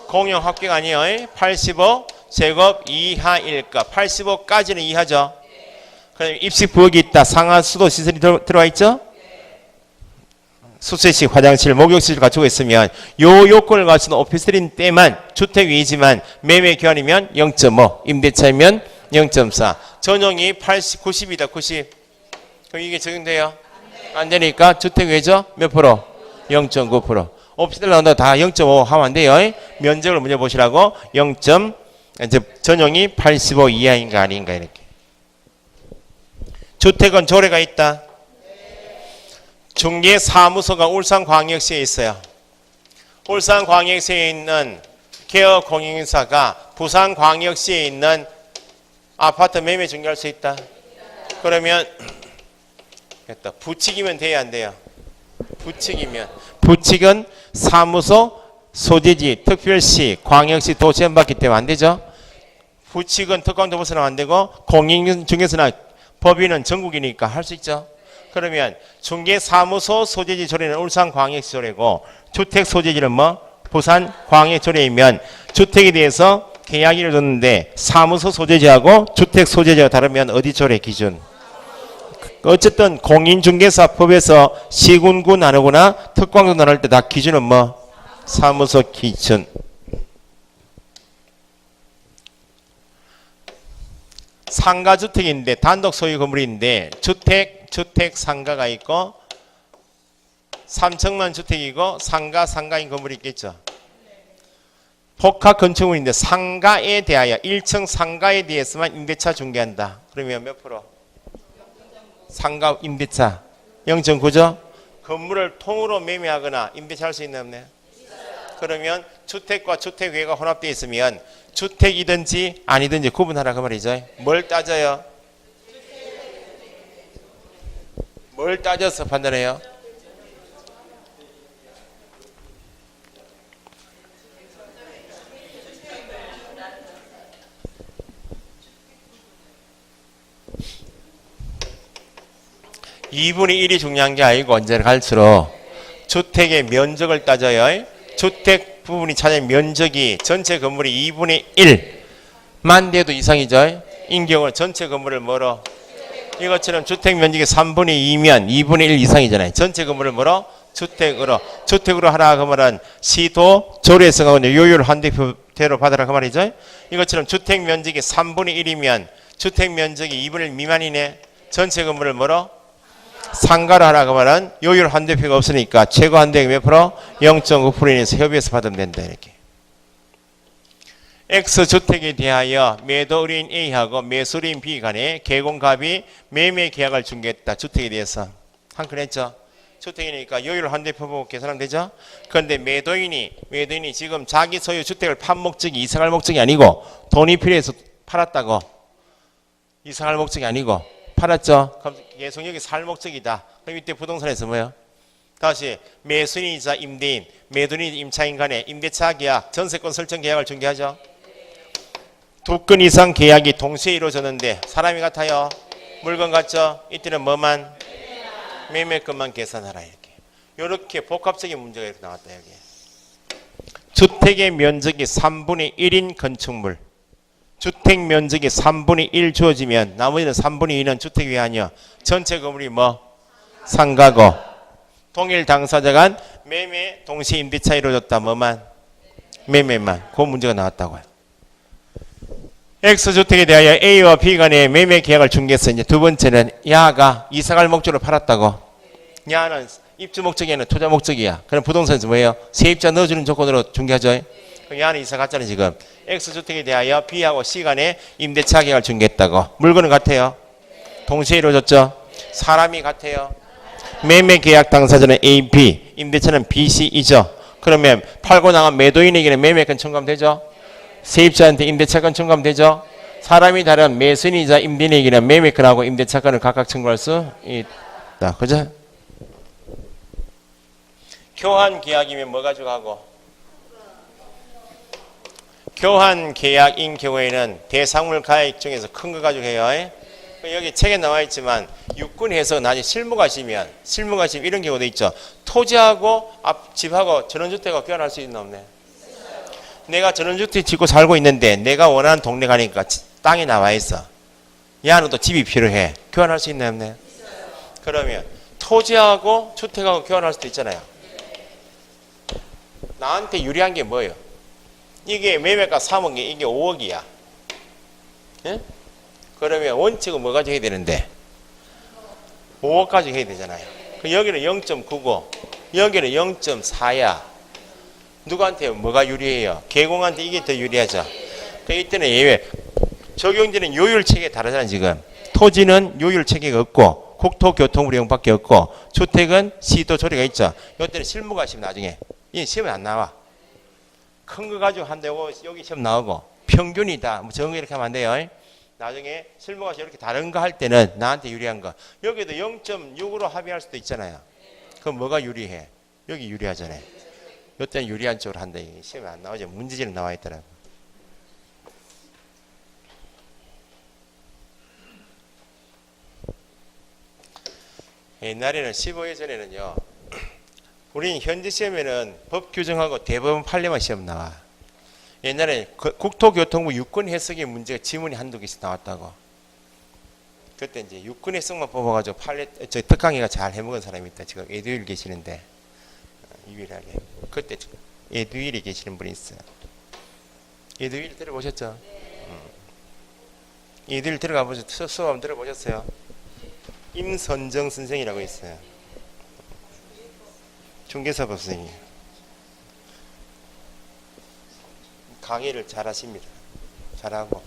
공용 합격 아니에요? 85제곱 이하일까? 85까지는 이하죠. 그럼 입식 부엌이 있다. 상하 수도 시설이 들어와 있죠? 숙소식, 화장실, 목욕실 갖추고 있으면 요 요건을 갖춘 오피스텔인 때만 주택 위이지만 매매 교환이면 0.5, 임대차이면 0.4, 전용이 80, 90이다. 90. 그럼 이게 적용돼요? 안 되니까 주택 외죠? 몇 프로? 0.9%. 오피스텔 나온다 다 0.5 하면 안 돼요. 면적을 먼저 보시라고. 0. 이제 전용이 85 이하인가 아닌가 이렇게. 주택은 조례가 있다. 중개사무소가 울산광역시에 있어요. 울산광역시에 있는 개업공인사가 부산광역시에 있는 아파트 매매 중개할 수 있다. 그러면 됐다. 부칙이면 돼야 안 돼요? 부칙이면. 부칙은 사무소, 소재지, 특별시, 광역시, 도시원 받기 때문에 안 되죠. 부칙은 특광도 벗어나면 안 되고 공인중개사나 법인은 전국이니까 할 수 있죠. 그러면 중개사무소 소재지 조례는 울산광역시 조례고 주택 소재지는 뭐? 부산광역 조례이면 주택에 대해서 계약이 이루어졌는데 사무소 소재지하고 주택 소재지가 다르면 어디 조례 기준? 어쨌든 공인중개사법에서 시군구 나누거나 특광구 나눌 때 다 기준은 뭐? 사무소 기준. 상가주택인데 단독 소유 건물인데 주택 상가가 있고 3층만 주택이고 상가인 건물이 있겠죠. 복합 건축물인데 상가에 대하여 1층 상가에 대해서만 임대차 중개한다. 그러면 몇 프로? 상가 임대차 0.9죠. 건물을 통으로 매매하거나 임대차 할 수 있나 없나요? 그러면 주택과 주택 외가 혼합되어 있으면 주택이든지 아니든지 구분하라 그 말이죠. 뭘 따져요? 뭘 따져서 판단해요? (2분의 1이) 중요한 게 아니고 언제나 갈수록 주택의 면적을 따져요. 주택 부분이 차지하는 면적이 전체 건물이 2분의 1만 돼도 이상이죠. 인경은 전체 건물을 뭐로? 이것처럼 주택 면적이 3분의 2면 2분의 1 이상이잖아요. 전체 건물을 뭐로? 주택으로 하라 그 말은 시도 조례에서 가고 요율 환대표대로 받으라 그 말이죠. 이것처럼 주택 면적이 3분의 1이면 주택 면적이 2분의 1 미만이네. 전체 건물을 뭐로? 상가를 하라 그 말은 요율 환대표가 없으니까 최고 환대액 몇 프로? 0.9% 인해서 협의해서 받으면 된다 이렇게. X주택에 대하여 매도 의뢰인 A하고 매수 의뢰인 B 간에 개공갑이 매매 계약을 중개했다. 주택에 대해서 한 건 했죠. 주택이니까 요율 환대표 보고 계산하면 되죠. 그런데 매도인이 지금 자기 소유 주택을 판 목적이 이사갈 목적이 아니고 돈이 필요해서 팔았다고. 이사갈 목적이 아니고 팔았죠. 그럼 계속 여기 살 목적이다. 그럼 이때 부동산에서 뭐예요? 다시 매수인이자 임대인, 매도인 임차인 간의 임대차 계약, 전세권 설정 계약을 중개하죠. 2건 이상 계약이 동시에 이루어졌는데 사람이 같아요. 물건 같죠. 이때는 뭐만? 매매권만 계산하라 이렇게. 이렇게 복합적인 문제가 이렇게 나왔다 여기. 주택의 면적이 3분의 1인 건축물. 주택 면적이 3분의 1 주어지면 나머지는 3분의 2는 주택이 아니야. 전체 건물이 뭐? 상가고. 동일 당사자 간 매매 동시 임대차 이루어졌다. 뭐만? 매매만. 그 문제가 나왔다고요. X주택에 대하여 A와 B 간의 매매 계약을 중개했어. 이제 두 번째는 야가 이사갈 목적으로 팔았다고. 야는 입주 목적이 아니라 투자 목적이야. 그럼 부동산에서 뭐예요? 세입자 넣어주는 조건으로 중개하죠. 그럼 야는 이사 갔잖아 지금. X주택에 대하여 B하고 C 간의 임대차 계약을 중개했다고. 물건은 같아요. 동시에 이루어졌죠. 사람이 같아요. 매매 계약 당사자는 A, B, 임대차는 B, C이죠. 그러면 팔고 나간 매도인에게는 매매권 청구되죠. 세입자한테 임대차권 청구되죠. 사람이 다른 매수인이자 임대인에게는 매매권하고 임대차권을 각각 청구할 수 있다. 그죠? 교환 계약이면 뭐 가지고 하고? 교환 계약인 경우에는 대상물 가액 중에서 큰 거 가지고 해요. 여기 책에 나와 있지만 육군에서 나중에 실무가시면 이런 경우도 있죠. 토지하고 앞집하고 전원주택하고 교환할 수 있나 없네. 내가 전원주택 짓고 살고 있는데 내가 원하는 동네 가니까 땅이 나와 있어. 야는 또 집이 필요해. 교환할 수 있나 없네. 그러면 토지하고 주택하고 교환할 수도 있잖아요. 나한테 유리한 게 뭐예요? 이게 매매가 3억이 이게 5억이야. 예? 그러면 원칙은 뭐 가지고 해야 되는데 5억 가지고 해야 되잖아요. 여기는 0.99 여기는 0.4야. 누구한테 뭐가 유리해요? 개공한테 이게 더 유리하죠. 이때는 예외. 적용되는 요율체계 다르잖아요. 지금 토지는 요율체계가 없고 국토교통부령밖에 없고 주택은 시도조례가 있죠. 이때는 실무가시면 나중에 이 시험에 안 나와. 큰 거 가지고 한다고 여기 시험 나오고 평균이다. 뭐 적응 이렇게 하면 안 돼요. 나중에 실무가시 이렇게 다른 거 할 때는 나한테 유리한 거. 여기도 0.6으로 합의할 수도 있잖아요. 그럼 뭐가 유리해? 여기 유리하잖아요. 이때는 유리한 쪽으로 한다. 시험에 안 나오죠. 문제지는 나와 있더라고. 옛날에는 15회 전에는요. 우리는 현지 시험에는 법 규정하고 대법원 판례만 시험 나와. 옛날에 국토교통부 유권 해석의 문제가 지문이 한두 개씩 나왔다고. 그때 이제 유권 해석만 뽑아가지고 특강이가 잘 해먹은 사람이 있다. 지금 에듀윌 계시는데 유일하게. 그때 에듀윌이 계시는 분이 있어요. 에듀윌 들어보셨죠? 에듀윌 들어가 보셨어요? 수업 한번 들어보셨어요? 임선정 선생이라고 있어요. 중개사법 선생님. 강의를 잘 하십니다. 잘하고.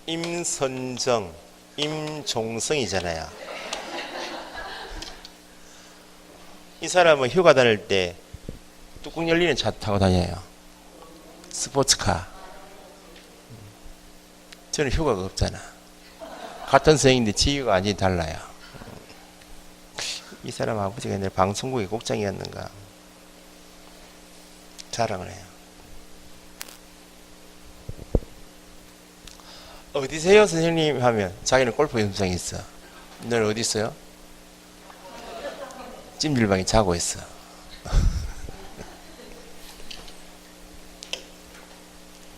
임선정, 임종성이잖아요. 이 사람은 휴가 다닐 때 뚜껑 열리는 차 타고 다녀요. 스포츠카. 저는 휴가가 없잖아. 같은 선생인데 지위가 완전히 달라요. 이 사람 아버지가 옛날에 방송국의 국장이었는가 자랑을 해요. 어디세요 선생님 하면 자기는 골프 연습장에 있어. 넌 어디 있어요? 찜질방에 자고 있어.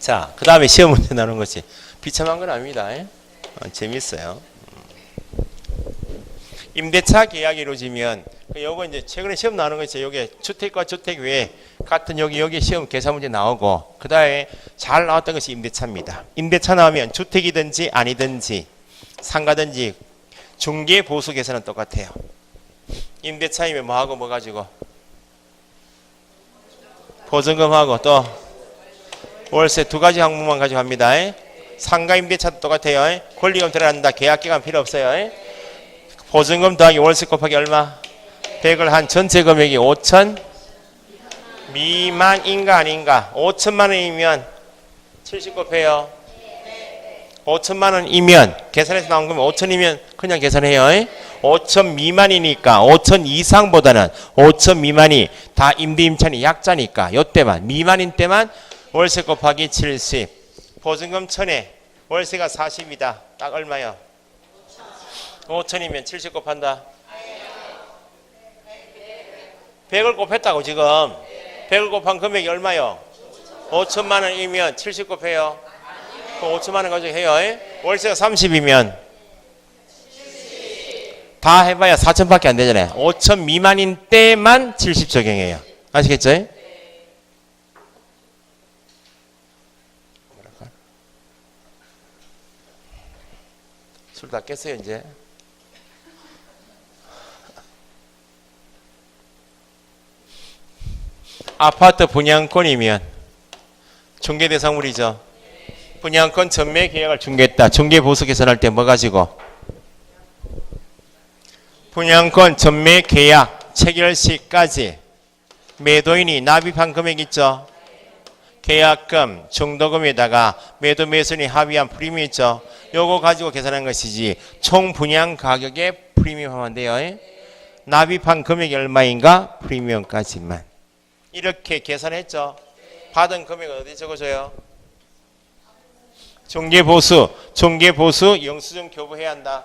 자, 그 다음에 시험 문제 나오는 것이 비참한 건 아닙니다. 재밌어요. 임대차 계약이 이루어지면 요거 이제 최근에 시험 나오는 거 있어요. 요게 주택과 주택 외에 같은 여기 시험 계산 문제 나오고 그다음에 잘 나왔던 것이 임대차입니다. 임대차 나오면 주택이든지 아니든지 상가든지 중개 보수 계산은 똑같아요. 임대차이면 뭐하고 뭐 가지고 보증금하고 또 월세 두 가지 항목만 가지고 합니다. 상가 임대차도 똑같아요. 권리금 들어간다. 계약기간 필요 없어요. 보증금 더하기 월세 곱하기 얼마? 100을 한 전체 금액이 5천 미만인가 아닌가? 5천만 원이면 70 곱해요. 5천만 원이면 계산해서 나온 거면 5천이면 그냥 계산해요. 5천 미만이니까 5천 이상보다는 5천 미만이 다 임대임차니 약자니까 요때만 미만인 때만 월세 곱하기 70 보증금 1000에 월세가 40이다. 딱 얼마요? 5천이면 70 곱한다. 100을 곱했다고 지금. 100을 곱한 금액이 얼마요? 5천만 원이면 70 곱해요. 그럼 5천만 원 가지고 해요. 월세가 30이면 다 해봐야 4천밖에 안 되잖아요. 5천 미만인 때만 70 적용해요. 아시겠죠? 술 다 깼어요 이제. 아파트 분양권이면 중개대상물이죠. 분양권 전매 계약을 중개했다. 중개보수 계산할 때 뭐 가지고? 분양권 전매 계약 체결 시까지 매도인이 납입한 금액 있죠. 계약금, 중도금에다가 매도 매수인이 합의한 프리미엄 있죠. 요거 가지고 계산한 것이지 총 분양 가격에 프리미엄 하면 돼요. 납입한 금액이 얼마인가? 프리미엄까지만. 이렇게 계산했죠. 받은 금액은 어디 적어줘요? 중개보수 영수증 교부해야 한다.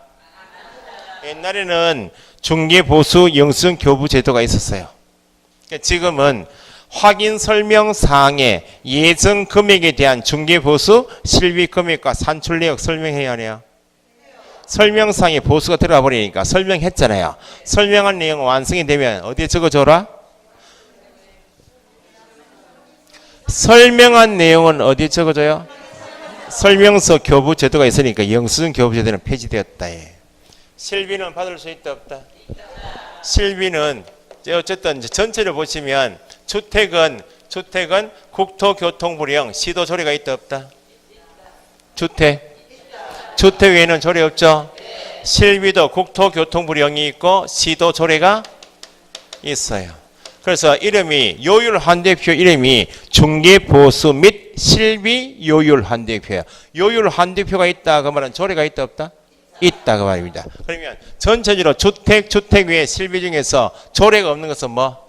옛날에는 중개보수 영수증 교부 제도가 있었어요. 지금은 확인 설명 사항에 예정 금액에 대한 중개보수 실비 금액과 산출 내역 설명해야 하네요. 설명상에 보수가 들어가 버리니까 설명했잖아요. 설명한 내용 완성이 되면 어디에 적어줘라? 설명한 내용은 어디에 적어줘요? 설명서 교부 제도가 있으니까 영수증 교부 제도는 폐지되었다. 실비는 받을 수 있다 없다? 실비는 어쨌든 전체를 보시면 주택은 국토교통부령 시도 조례가 있다 없다? 주택 외에는 조례 없죠? 실비도 국토교통부령이 있고 시도 조례가 있어요. 그래서 이름이 요율환대표 이름이 중개보수 및 실비 요율환대표예요. 요율환대표가 있다 그 말은 조례가 있다 없다? 있다 그 말입니다. 그러면 전체적으로 주택 외 실비 중에서 조례가 없는 것은 뭐?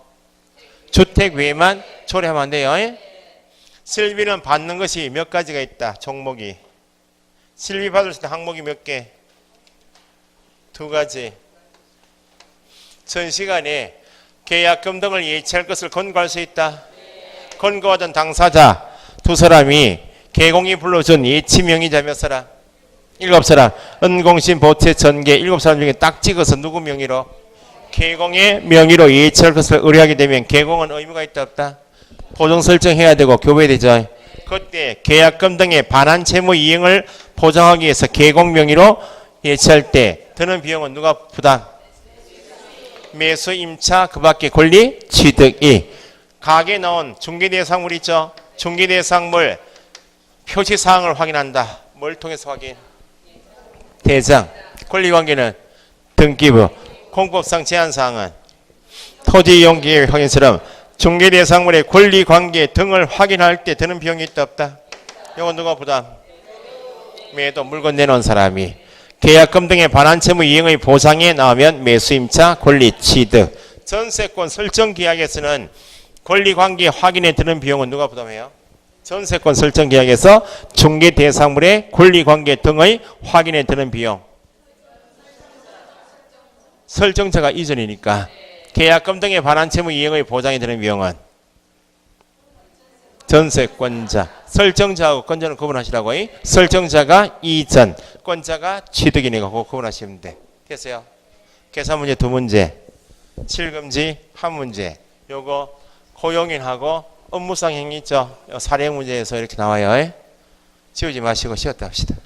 주택 외에만 조례하면 안 돼요. 실비는 받는 것이 몇 가지가 있다. 종목이. 실비 받을 수 있는 항목이 몇 개? 2가지. 전 시간에 계약금 등을 예치할 것을 권고할 수 있다. 권고하던 당사자 2사람이 개공이 불러준 예치명의자 몇 사람? 7사람. 은공신 보채 전개 7사람 중에 딱 찍어서 누구 명의로? 개공의 명의로 예치할 것을 의뢰하게 되면 개공은 의무가 있다 없다? 보정 설정해야 되고 교부해야 되죠. 그때 계약금 등의 반환 채무 이행을 보장하기 위해서 개공 명의로 예치할 때 드는 비용은 누가 부담? 매수 임차 그 밖에 권리 취득이. 가게 나온 중개대상물 있죠. 중개대상물 표시사항을 확인한다. 뭘 통해서 확인? 대장. 권리관계는 등기부. 공법상 제한사항은 토지이용계획 확인처럼 중개대상물의 권리관계 등을 확인할 때 드는 비용이 있다 없다? 이건 누가 부담? 매도 물건 내놓은 사람이. 계약금 등의 반환채무 이행의 보상에 나오면 매수임차 권리 취득. 전세권 설정 계약에서는 권리관계 확인에 드는 비용은 누가 부담해요? 전세권 설정 계약에서 중개대상물의 권리관계 등의 확인에 드는 비용. 설정자가 이전이니까. 계약금 등의 반환채무 이행의 보장에 드는 비용은 전세권자. 설정자하고 권자는 구분하시라고. 설정자가 이전, 권자가 취득이니까 그거 구분하시면 돼. 됐어요? 계산 문제 2문제, 실금지 1문제. 요거 고용인하고 업무상 행위 있죠? 사례 문제에서 이렇게 나와요. 지우지 마시고 쉬었다 합시다.